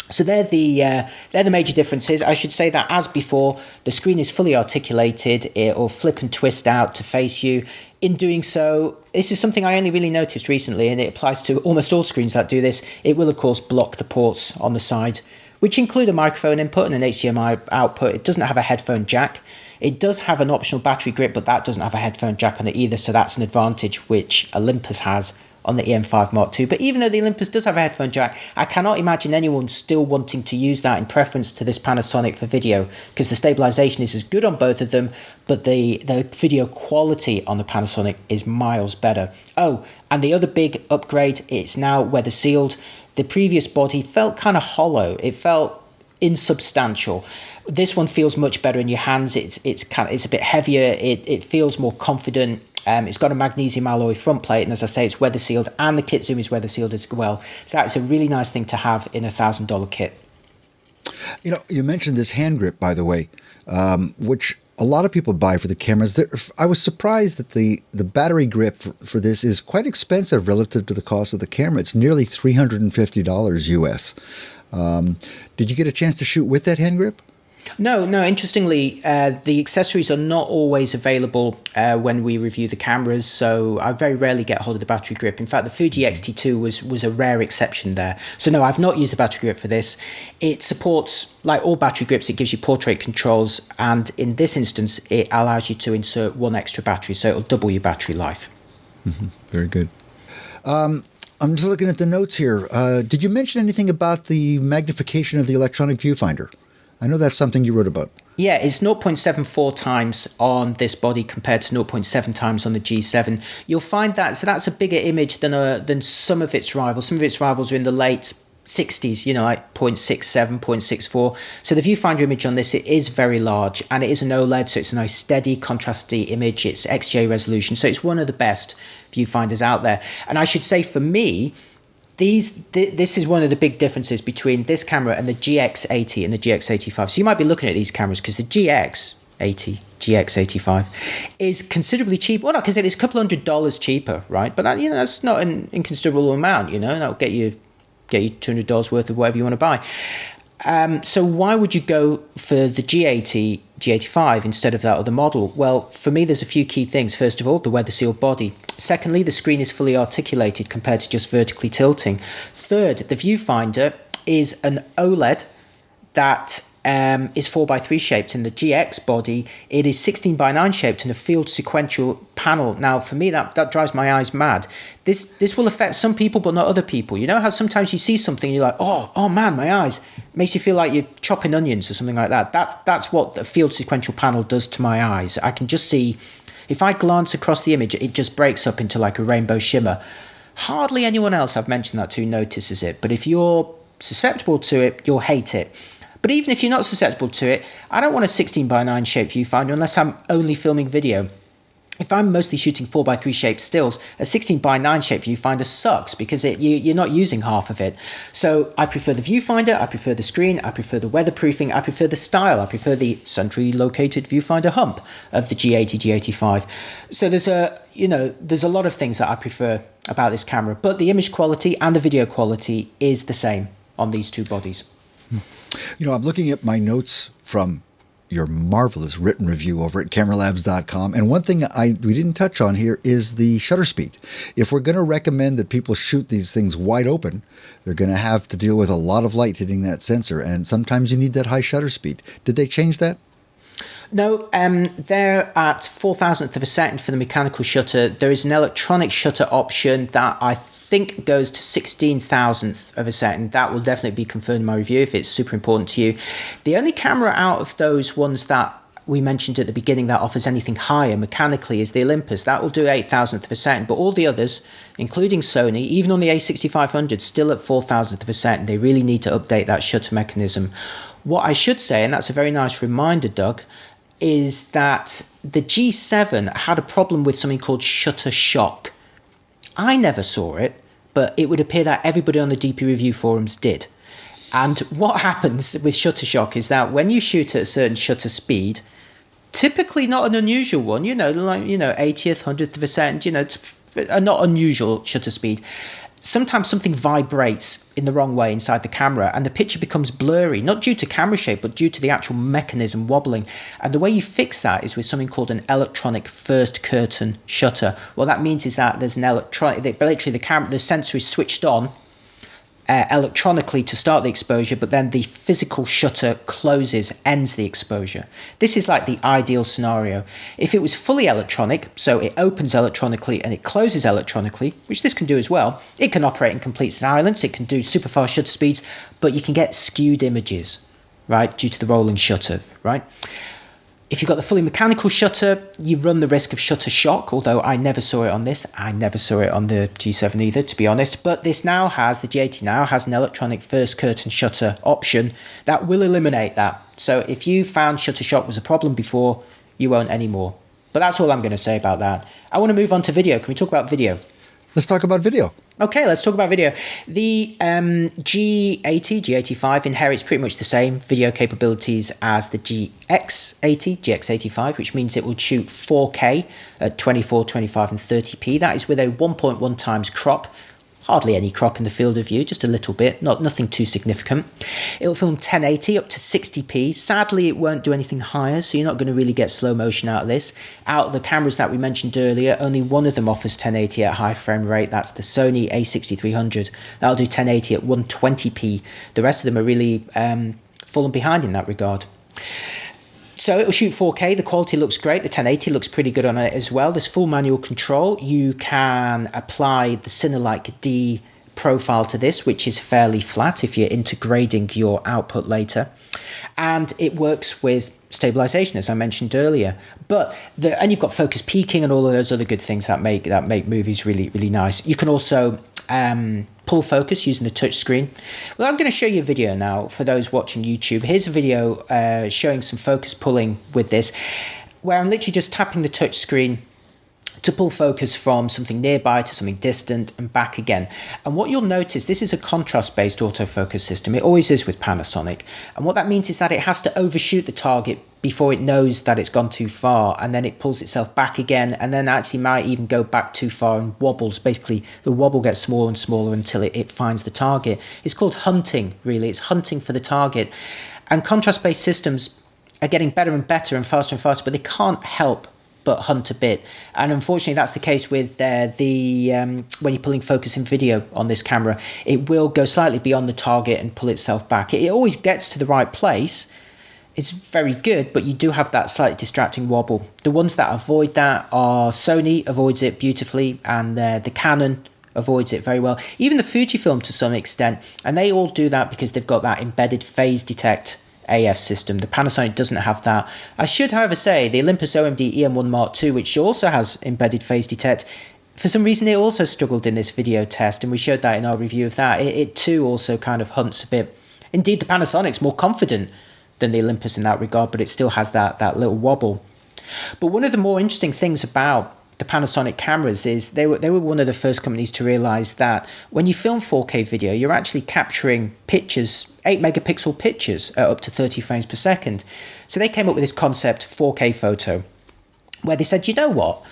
So they're the major differences. I should say that, as before, the screen is fully articulated. It will flip and twist out to face you. In doing so, this is something I only really noticed recently, and it applies to almost all screens that do this. It will, of course, block the ports on the side, which include a microphone input and an HDMI output. It doesn't have a headphone jack. It does have an optional battery grip, but that doesn't have a headphone jack on it either, so that's an advantage which Olympus has on the EM5 Mark II. But even though the Olympus does have a headphone jack, I cannot imagine anyone still wanting to use that in preference to this Panasonic for video, because the stabilization is as good on both of them, but the video quality on the Panasonic is miles better. Oh, and the other big upgrade, it's now weather sealed. The previous body felt kind of hollow. It felt insubstantial. This one feels much better in your hands. It's a bit heavier. It feels more confident. It's got a magnesium alloy front plate, and as I say, it's weather sealed, and the kit zoom is weather sealed as well. So that's a really nice thing to have in a $1,000 kit. You know, you mentioned this hand grip, by the way, which a lot of people buy for the cameras. I was surprised that the battery grip for this is quite expensive relative to the cost of the camera. It's nearly $350 US. Did you get a chance to shoot with that hand grip? No. Interestingly, the accessories are not always available when we review the cameras, so I very rarely get hold of the battery grip. In fact, the Fuji X-T2 was a rare exception there. So no, I've not used the battery grip for this. It supports, like all battery grips, it gives you portrait controls, and in this instance, it allows you to insert one extra battery, so it'll double your battery life. Mm-hmm. Very good. I'm just looking at the notes here. Did you mention anything about the magnification of the electronic viewfinder? I know that's something you wrote about. Yeah, it's 0.74 times on this body compared to 0.7 times on the G7. You'll find that, so that's a bigger image than some of its rivals. Some of its rivals are in the late 60s, like 0.67, 0.64. So the viewfinder image on this, it is very large, and it is an OLED, so it's a nice steady, contrasty image. It's XJ resolution, so it's one of the best viewfinders out there. And I should say, for me, this is one of the big differences between this camera and the GX80 and the GX85. So you might be looking at these cameras because the GX80, GX85 is considerably cheaper. Well, not because it is a couple $100 cheaper, right? But that, that's not an inconsiderable amount. That'll get you $200 worth of whatever you want to buy. So why would you go for the G80, G85 instead of that other model? Well, for me, there's a few key things. First of all, the weather sealed body. Secondly, the screen is fully articulated compared to just vertically tilting. Third, the viewfinder is an OLED that is 4x3 shaped. In the GX body, it is 16:9 shaped in a field sequential panel. Now, for me, that drives my eyes mad. This will affect some people, but not other people. You know how sometimes you see something and you're like, oh man, my eyes. It makes you feel like you're chopping onions or something like that. That's what the field sequential panel does to my eyes. I can just see, if I glance across the image, it just breaks up into like a rainbow shimmer. Hardly anyone else I've mentioned that to notices it, but if you're susceptible to it, you'll hate it. But even if you're not susceptible to it, I don't want a 16:9 shaped viewfinder unless I'm only filming video. If I'm mostly shooting 4x3 shaped stills, a 16:9 shaped viewfinder sucks because you're not using half of it. So I prefer the viewfinder, I prefer the screen, I prefer the weatherproofing, I prefer the style, I prefer the centrally located viewfinder hump of the G80, G85. So there's a lot of things that I prefer about this camera, but the image quality and the video quality is the same on these two bodies. I'm looking at my notes from your marvelous written review over at cameralabs.com. And one thing we didn't touch on here is the shutter speed. If we're going to recommend that people shoot these things wide open, they're going to have to deal with a lot of light hitting that sensor. And sometimes you need that high shutter speed. Did they change that? No, they're at 4,000th of a second for the mechanical shutter. There is an electronic shutter option that I think goes to 16,000th of a second. That will definitely be confirmed in my review if it's super important to you. The only camera out of those ones that we mentioned at the beginning that offers anything higher mechanically is the Olympus. That will do 8,000th of a second, but all the others, including Sony, even on the A6500, still at 4,000th of a second. They really need to update that shutter mechanism. What I should say, and that's a very nice reminder, Doug, is that the G7 had a problem with something called shutter shock. I never saw it, but it would appear that everybody on the DP review forums did. And what happens with shutter shock is that when you shoot at a certain shutter speed, typically not an unusual one, 80th, 100th of a second, it's a not unusual shutter speed. Sometimes something vibrates in the wrong way inside the camera and the picture becomes blurry, not due to camera shape, but due to the actual mechanism wobbling. And the way you fix that is with something called an electronic first curtain shutter. What that means is that there's an literally the sensor is switched on electronically to start the exposure, but then the physical shutter ends the exposure. This is like the ideal scenario. If it was fully electronic, so it opens electronically and it closes electronically, which this can do as well, it can operate in complete silence, it can do super fast shutter speeds, but you can get skewed images, right, due to the rolling shutter, right? If you've got the fully mechanical shutter, you run the risk of shutter shock, although I never saw it on this. I never saw it on the G7 either, to be honest. But the G80 now has an electronic first curtain shutter option that will eliminate that. So if you found shutter shock was a problem before, you won't anymore. But that's all I'm going to say about that. I want to move on to video. Can we talk about video? Let's talk about video. Okay, let's talk about video. The G80, G85 inherits pretty much the same video capabilities as the GX80, GX85, which means it will shoot 4K at 24, 25 and 30p. That is with a 1.1 times crop. Hardly any crop in the field of view, just a little bit, nothing too significant. It'll film 1080 up to 60p. Sadly, it won't do anything higher, so you're not going to really get slow motion out of this. Out of the cameras that we mentioned earlier, only one of them offers 1080 at high frame rate. That's the Sony a6300. That'll do 1080 at 120p. The rest of them are really fallen behind in that regard. So it'll shoot 4K, the quality looks great, the 1080 looks pretty good on it as well. There's full manual control. You can apply the Cinelike D profile to this, which is fairly flat if you're integrating your output later. And it works with stabilization, as I mentioned earlier. And you've got focus peaking and all of those other good things that make movies really, really nice. You can also pull focus using the touch screen. Well, I'm going to show you a video now for those watching YouTube. Here's a video showing some focus pulling with this, where I'm literally just tapping the touch screen to pull focus from something nearby to something distant and back again. And what you'll notice, this is a contrast-based autofocus system. It always is with Panasonic. And what that means is that it has to overshoot the target before it knows that it's gone too far, and then it pulls itself back again, and then actually might even go back too far and wobbles. Basically, the wobble gets smaller and smaller until it finds the target. It's called hunting, really. It's hunting for the target. And contrast-based systems are getting better and better and faster, but they can't help but hunt a bit. And unfortunately, that's the case with when you're pulling focus in video on this camera. It will go slightly beyond the target and pull itself back. It always gets to the right place. It's very good, but you do have that slightly distracting wobble. The ones that avoid that are Sony avoids it beautifully, and the Canon avoids it very well. Even the Fujifilm to some extent, and they all do that because they've got that embedded phase detect AF system. The Panasonic doesn't have that. I should, however, say the Olympus OMD EM1 Mark II, which also has embedded phase detect, for some reason it also struggled in this video test, and we showed that in our review of that. It too also kind of hunts a bit. Indeed, the Panasonic's more confident than the Olympus in that regard, but it still has that little wobble. But one of the more interesting things about the Panasonic cameras is they were one of the first companies to realize that when you film 4K video, you're actually capturing pictures, 8 megapixel pictures at up to 30 frames per second. So they came up with this concept, 4K photo, where they said, you know what?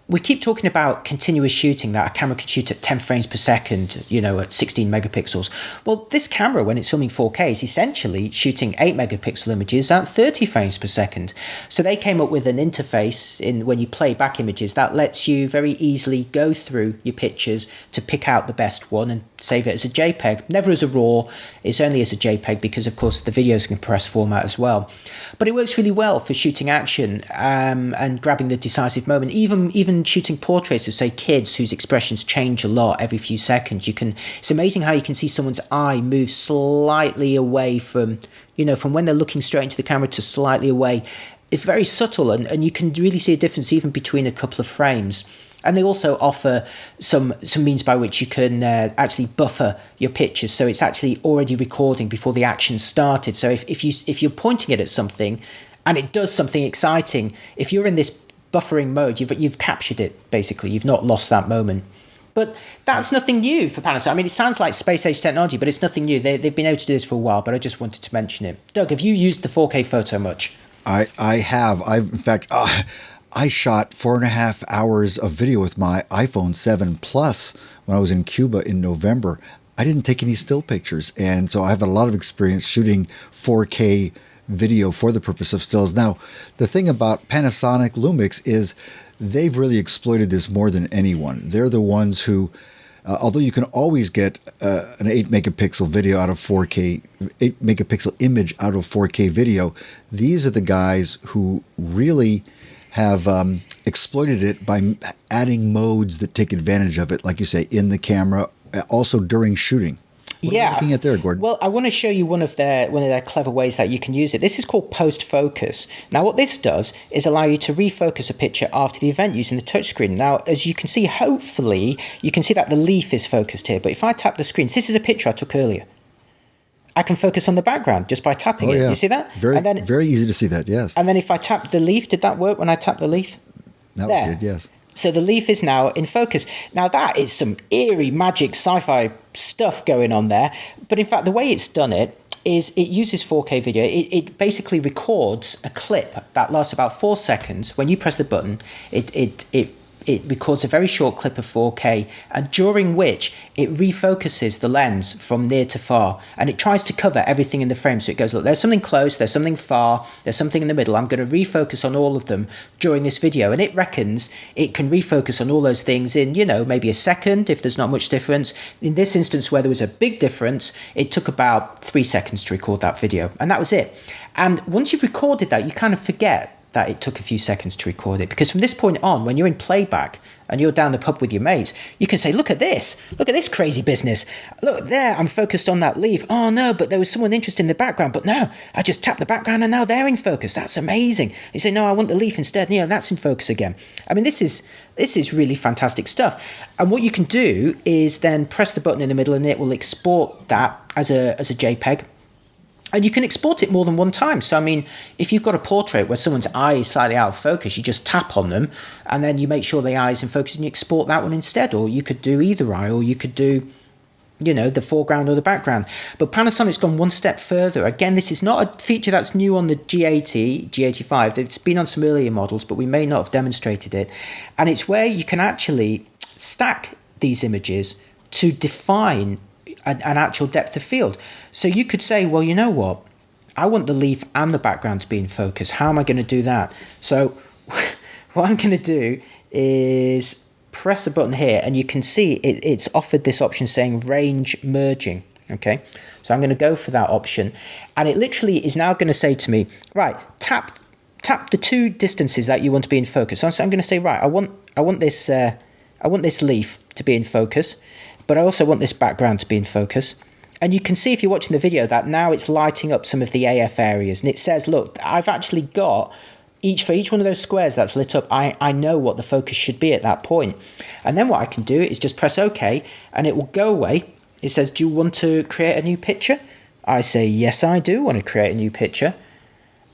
We keep talking about continuous shooting, that a camera can shoot at 10 frames per second, at 16 megapixels. Well, this camera, when it's filming 4K, is essentially shooting 8 megapixel images at 30 frames per second. So they came up with an interface when you play back images that lets you very easily go through your pictures to pick out the best one and save it as a JPEG. Never as a RAW, it's only as a JPEG because, of course, the video is a compressed format as well. But it works really well for shooting action and grabbing the decisive moment, even shooting portraits of, say, kids whose expressions change a lot every few seconds. It's amazing how you can see someone's eye move slightly away from when they're looking straight into the camera to slightly away. It's very subtle, and you can really see a difference even between a couple of frames. And they also offer some means by which you can actually buffer your pictures, so it's actually already recording before the action started. So if you're pointing it at something and it does something exciting, if you're in this buffering mode, you've captured it, basically. You've not lost that moment. But that's nothing new for Panasonic. I mean, it sounds like space-age technology, but it's nothing new. They've been able to do this for a while, but I just wanted to mention it. Doug, have you used the 4K photo much? I have. In fact, I shot 4.5 hours of video with my iPhone 7 Plus when I was in Cuba in November. I didn't take any still pictures, and so I have a lot of experience shooting 4K video for the purpose of stills. Now, the thing about Panasonic Lumix is they've really exploited this more than anyone. They're the ones who, although you can always get an 8 megapixel video out of 4K, 8 megapixel image out of 4K video, these are the guys who really have exploited it by adding modes that take advantage of it, like you say, in the camera, also during shooting. What are you looking at there, Gordon? Well, I want to show you one of their clever ways that you can use it. This is called post-focus. Now, what this does is allow you to refocus a picture after the event using the touchscreen. Now, as you can see, hopefully, you can see that the leaf is focused here. But if I tap the screen, this is a picture I took earlier. I can focus on the background just by tapping it. You see that? Very easy to see that, yes. And then if I tap the leaf, did that work when I tapped the leaf? That did, yes. So the leaf is now in focus. Now that is some eerie magic sci-fi stuff going on there. But in fact, the way it's done it is it uses 4K video. It basically records a clip that lasts about 4 seconds. When you press the button, it records a very short clip of 4K, and during which it refocuses the lens from near to far, and it tries to cover everything in the frame. So it goes, look, there's something close, there's something far, there's something in the middle. I'm going to refocus on all of them during this video. And it reckons it can refocus on all those things in, maybe a second if there's not much difference. In this instance where there was a big difference, it took about 3 seconds to record that video, and that was it. And once you've recorded that, you kind of forget that it took a few seconds to record it, because from this point on, when you're in playback and you're down the pub with your mates, you can say, look at this crazy business, look there, I'm focused on that leaf, oh no, but there was someone interested in the background, but no, I just tapped the background and now they're in focus, that's amazing. You say, no, I want the leaf instead, that's in focus again. I mean, this is really fantastic stuff. And what you can do is then press the button in the middle and it will export that as a JPEG. And you can export it more than one time. So, I mean, if you've got a portrait where someone's eye is slightly out of focus, you just tap on them and then you make sure the eye is in focus and you export that one instead. Or you could do either eye, or you could do, the foreground or the background. But Panasonic's gone one step further. Again, this is not a feature that's new on the G80, G85. It's been on some earlier models, but we may not have demonstrated it. And it's where you can actually stack these images to define an actual depth of field. So you could say, well, you know what? I want the leaf and the background to be in focus. How am I going to do that? So what I'm going to do is press a button here, and you can see it's offered this option saying range merging. Okay, so I'm going to go for that option, and it literally is now going to say to me, right, tap the two distances that you want to be in focus. So I'm going to say, right, I want this leaf to be in focus, but I also want this background to be in focus. And you can see if you're watching the video that now it's lighting up some of the AF areas. And it says, look, I've actually got for each one of those squares that's lit up, I know what the focus should be at that point. And then what I can do is just press OK, and it will go away. It says, do you want to create a new picture? I say, yes, I do want to create a new picture.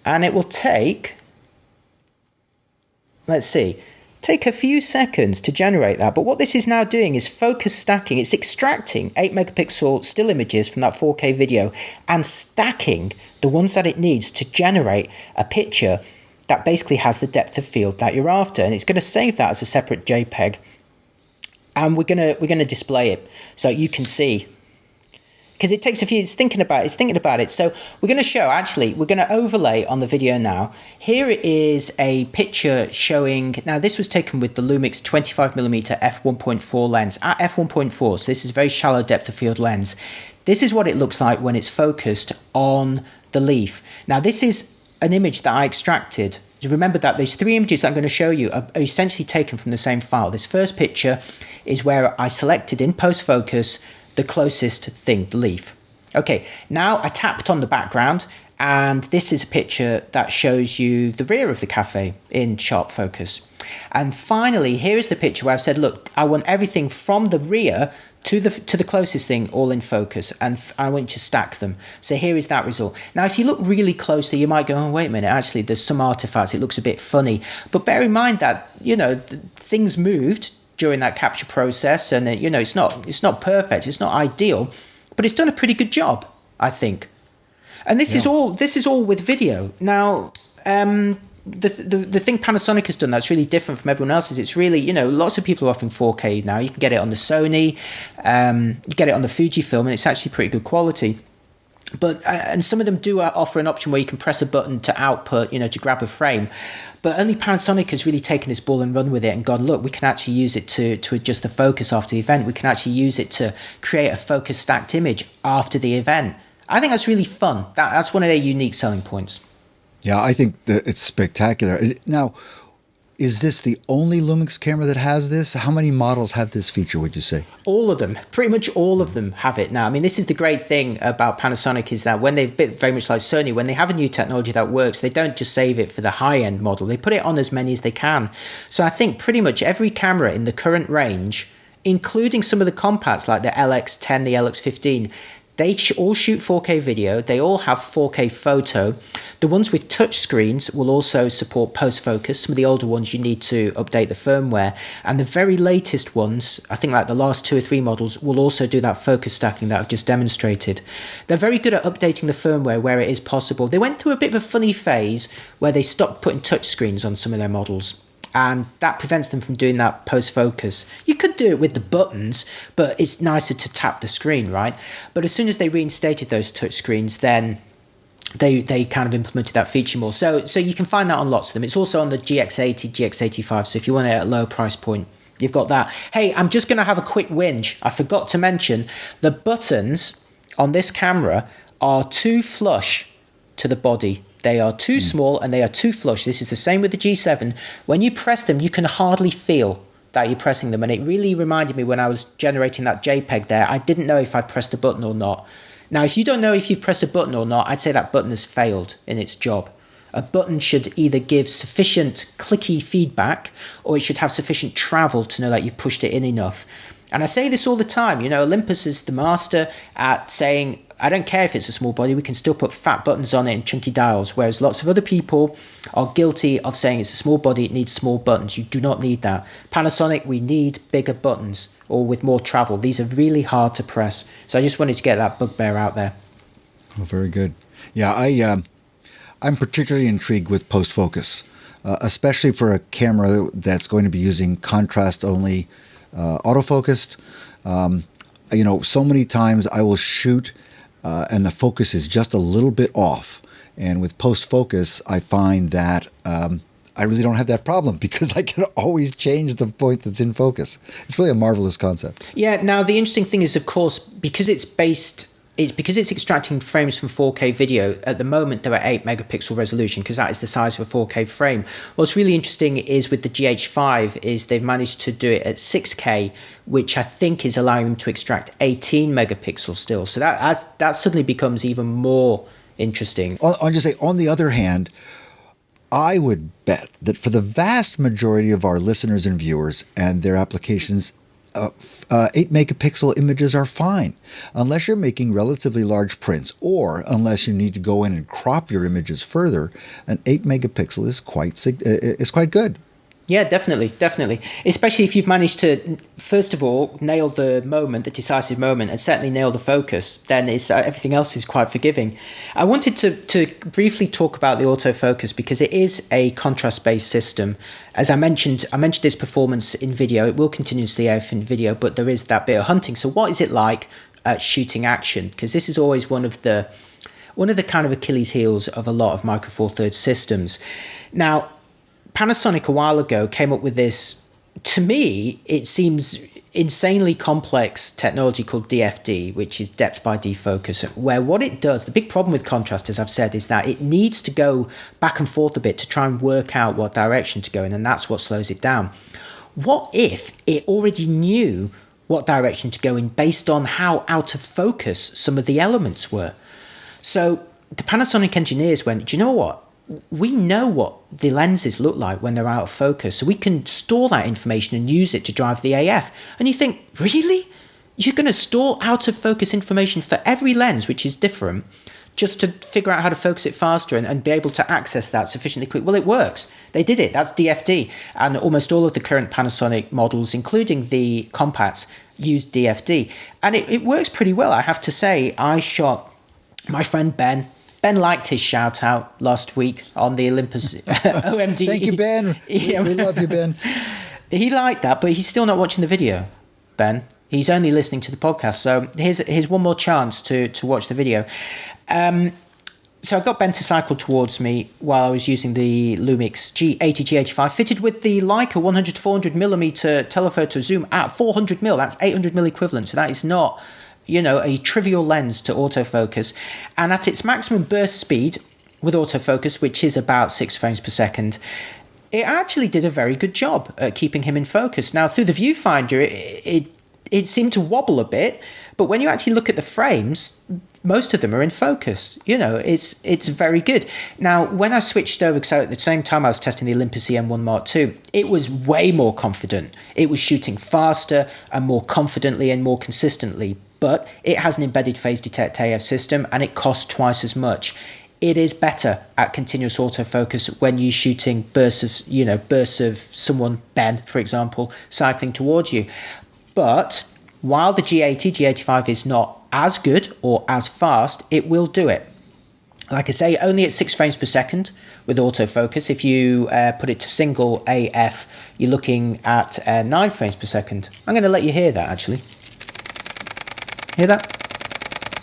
And it will take, let's see, take a few seconds to generate that. But what this is now doing is focus stacking. It's extracting 8 megapixel still images from that 4K video and stacking the ones that it needs to generate a picture that basically has the depth of field that you're after. And it's going to save that as a separate JPEG. And we're going to display it so you can see, because it takes a few, it's thinking about it. So we're going to show, actually, we're going to overlay on the video now. Here it is a picture showing, now this was taken with the Lumix 25mm f1.4 lens at f1.4. So this is a very shallow depth of field lens. This is what it looks like when it's focused on the leaf. Now this is an image that I extracted. Remember that these 3 images that I'm going to show you are essentially taken from the same file. This first picture is where I selected in post focus the closest thing, the leaf. Okay, now I tapped on the background, and this is a picture that shows you the rear of the cafe in sharp focus. And finally, here is the picture where I've said, look, I want everything from the rear to the closest thing all in focus, and I want you to stack them. So here is that result. Now, if you look really closely, you might go, oh, wait a minute, actually, there's some artifacts, it looks a bit funny. But bear in mind that, things moved during that capture process, and it's not perfect, it's not ideal, but it's done a pretty good job, I think. And this is all with video. Now, the thing Panasonic has done that's really different from everyone else's, it's really, lots of people are offering 4K now. You can get it on the Sony, you get it on the Fujifilm, and it's actually pretty good quality. But and some of them do offer an option where you can press a button to output, to grab a frame. But only Panasonic has really taken this ball and run with it and gone, look, we can actually use it to adjust the focus after the event. We can actually use it to create a focus stacked image after the event. I think that's really fun. That's one of their unique selling points. Yeah, I think that it's spectacular. Now, is this the only Lumix camera that has this? How many models have this feature, would you say? All of them. Pretty much all of them have it now. I mean, this is the great thing about Panasonic, is that when they've been very much like Sony, when they have a new technology that works, they don't just save it for the high-end model. They put it on as many as they can. So I think pretty much every camera in the current range, including some of the compacts like the LX10, the LX15, They all shoot 4K video. They all have 4K photo. The ones with touch screens will also support post-focus. Some of the older ones, you need to update the firmware. And the very latest ones, I think like the last 2 or 3 models, will also do that focus stacking that I've just demonstrated. They're very good at updating the firmware where it is possible. They went through a bit of a funny phase where they stopped putting touch screens on some of their models. And that prevents them from doing that post-focus. You could do it with the buttons, but it's nicer to tap the screen, right? But as soon as they reinstated those touch screens, then they kind of implemented that feature more. So you can find that on lots of them. It's also on the GX80, GX85. So if you want it at a low price point, you've got that. Hey, I'm just going to have a quick whinge. I forgot to mention the buttons on this camera are too flush to the body. They are too small and they are too flush. This is the same with the G7. When you press them, you can hardly feel that you're pressing them. And it really reminded me when I was generating that JPEG there, I didn't know if I pressed a button or not. Now, if you don't know if you've pressed a button or not, I'd say that button has failed in its job. A button should either give sufficient clicky feedback or it should have sufficient travel to know that you've pushed it in enough. And I say this all the time, you know, Olympus is the master at saying, I don't care if it's a small body, we can still put fat buttons on it and chunky dials, whereas lots of other people are guilty of saying it's a small body, it needs small buttons. You do not need that. Panasonic, we need bigger buttons or with more travel. These are really hard to press. So I just wanted to get that bugbear out there. Oh, very good. Yeah, I'm particularly intrigued with post-focus, especially for a camera that's going to be using contrast-only autofocused. You know, so many times I will shoot and the focus is just a little bit off. And with post-focus, I find that I really don't have that problem because I can always change the point that's in focus. It's really a marvelous concept. Yeah, now the interesting thing is, of course, because it's extracting frames from 4K video, at the moment they're at 8 megapixel resolution because that is the size of a 4K frame. What's really interesting is with the GH5 is they've managed to do it at 6K, which I think is allowing them to extract 18 megapixels still. So that suddenly becomes even more interesting. I'll just say, on the other hand, I would bet that for the vast majority of our listeners and viewers and their applications, 8 megapixel images are fine, unless you're making relatively large prints or unless you need to go in and crop your images further. An 8 megapixel is quite good. Yeah, definitely. Especially if you've managed to, first of all, nail the moment, the decisive moment, and certainly nail the focus, then everything else is quite forgiving. I wanted to briefly talk about the autofocus because it is a contrast-based system. As I mentioned its performance in video. It will continuously AF in video, but there is that bit of hunting. So what is it like at shooting action? Because this is always one of the kind of Achilles heels of a lot of Micro Four Thirds systems. Now, Panasonic a while ago came up with this, to me, it seems insanely complex technology called DFD, which is depth by defocus, where what it does, the big problem with contrast, as I've said, is that it needs to go back and forth a bit to try and work out what direction to go in, and that's what slows it down. What if it already knew what direction to go in based on how out of focus some of the elements were? So the Panasonic engineers went, do you know what? We know what the lenses look like when they're out of focus, so we can store that information and use it to drive the AF. And you think, really? You're going to store out of focus information for every lens, which is different, just to figure out how to focus it faster and be able to access that sufficiently quick? Well, it works. They did it. That's DFD. And almost all of the current Panasonic models, including the compacts, use DFD. And it works pretty well, I have to say. I shot my friend Ben. Ben liked his shout out last week on the Olympus OMD. Thank you, Ben. We love you, Ben. He liked that, but he's still not watching the video, Ben. He's only listening to the podcast. So here's one more chance to watch the video. So I got Ben to cycle towards me while I was using the Lumix G80 G85, fitted with the Leica 100 to 400 millimeter telephoto zoom at 400 mil. That's 800 mil equivalent. So that is not, a trivial lens to autofocus. And at its maximum burst speed with autofocus, which is about 6 frames per second, it actually did a very good job at keeping him in focus. Now, through the viewfinder, it seemed to wobble a bit, but when you actually look at the frames, most of them are in focus. It's very good. Now, when I switched over, because at the same time I was testing the Olympus EM1 Mark II, it was way more confident. It was shooting faster and more confidently and more consistently. but it has an embedded phase detect AF system and it costs twice as much. It is better at continuous autofocus when you're shooting bursts of someone, Ben, for example, cycling towards you. But while the G80, G85 is not as good or as fast, it will do it. Like I say, only at 6 frames per second with autofocus. If you put it to single AF, you're looking at 9 frames per second. I'm going to let you hear that, actually. Hear that?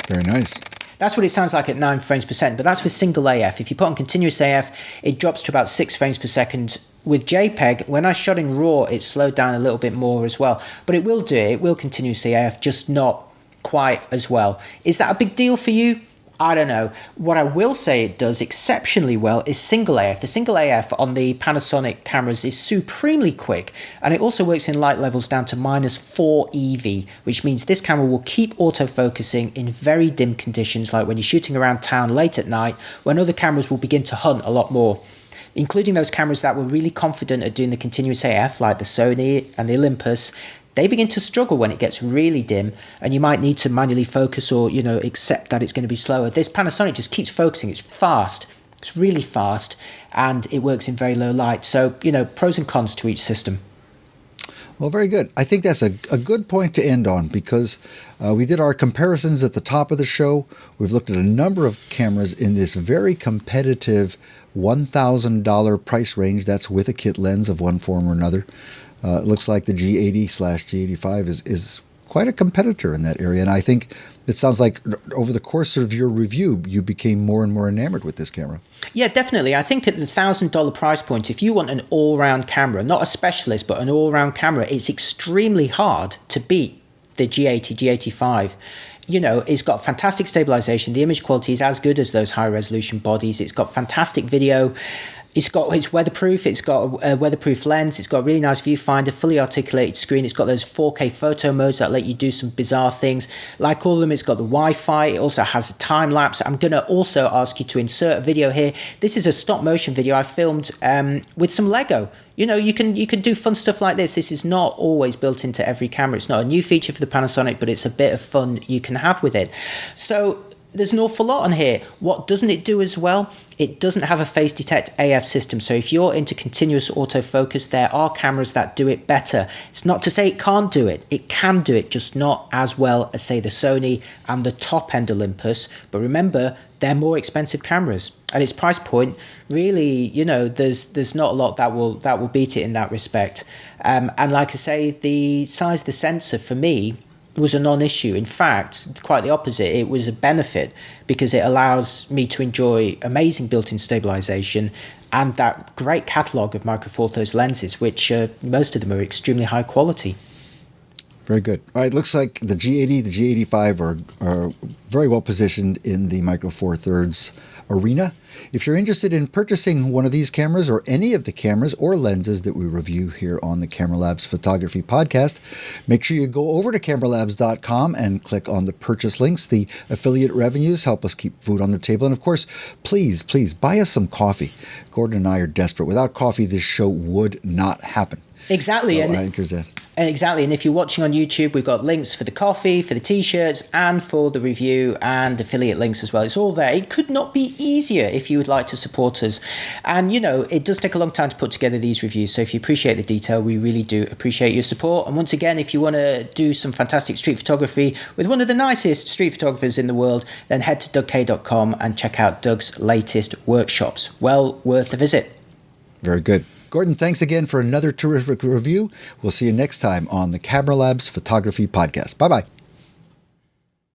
Very nice. That's what it sounds like at 9 frames per second, but that's with single AF. If you put on continuous AF, it drops to about 6 frames per second. With JPEG, when I shot in RAW, it slowed down a little bit more as well. But it will do it. It will continuous AF, just not quite as well. Is that a big deal for you? I don't know. What I will say it does exceptionally well is single AF. The single AF on the Panasonic cameras is supremely quick, and it also works in light levels down to -4 EV, which means this camera will keep autofocusing in very dim conditions, like when you're shooting around town late at night, when other cameras will begin to hunt a lot more, including those cameras that were really confident at doing the continuous AF, like the Sony and the Olympus. They begin to struggle when it gets really dim, and you might need to manually focus or, accept that it's going to be slower. This Panasonic just keeps focusing. It's fast. It's really fast, and it works in very low light. So, pros and cons to each system. Well, very good. I think that's a good point to end on, because we did our comparisons at the top of the show. We've looked at a number of cameras in this very competitive $1,000 price range. That's with a kit lens of one form or another. It looks like the G80/G85 is quite a competitor in that area. And I think it sounds like over the course of your review, you became more and more enamored with this camera. Yeah, definitely. I think at the $1,000 price point, if you want an all-round camera, not a specialist, but an all-round camera, it's extremely hard to beat the G80, G85. It's got fantastic stabilization. The image quality is as good as those high-resolution bodies. It's got fantastic video. It's weatherproof. It's got a weatherproof lens. It's got a really nice viewfinder, fully articulated screen. It's got those 4K photo modes that let you do some bizarre things. Like all of them, it's got the Wi-Fi. It also has a time lapse. I'm going to also ask you to insert a video here. This is a stop motion video I filmed with some Lego. You can do fun stuff like this. This is not always built into every camera. It's not a new feature for the Panasonic, but it's a bit of fun you can have with it. So there's an awful lot on here. What doesn't it do as well? It doesn't have a phase detect AF system. So if you're into continuous autofocus, there are cameras that do it better. It's not to say it can't do it. It can do it, just not as well as, say, the Sony and the top-end Olympus. But remember, they're more expensive cameras. At its price point, really, there's not a lot that will beat it in that respect. And like I say, the size of the sensor for me was a non-issue. In fact, quite the opposite. It was a benefit because it allows me to enjoy amazing built-in stabilization and that great catalogue of Micro Four Thirds lenses, which most of them are extremely high quality. Very good. All right, looks like the G80, the G85 are very well positioned in the Micro Four Thirds arena. If you're interested in purchasing one of these cameras or any of the cameras or lenses that we review here on the Camera Labs Photography Podcast, make sure you go over to cameralabs.com and click on the purchase links. The affiliate revenues help us keep food on the table. And of course, please buy us some coffee. Gordon and I are desperate. Without coffee, this show would not happen. Exactly. So I encourage that. Exactly. And if you're watching on YouTube, we've got links for the coffee, for the t-shirts, and for the review and affiliate links as well. It's all there. It could not be easier if you would like to support us. And, it does take a long time to put together these reviews. So if you appreciate the detail, we really do appreciate your support. And once again, if you want to do some fantastic street photography with one of the nicest street photographers in the world, then head to dougk.com and check out Doug's latest workshops. Well worth a visit. Very good. Gordon, thanks again for another terrific review. We'll see you next time on the Camera Labs Photography Podcast. Bye-bye.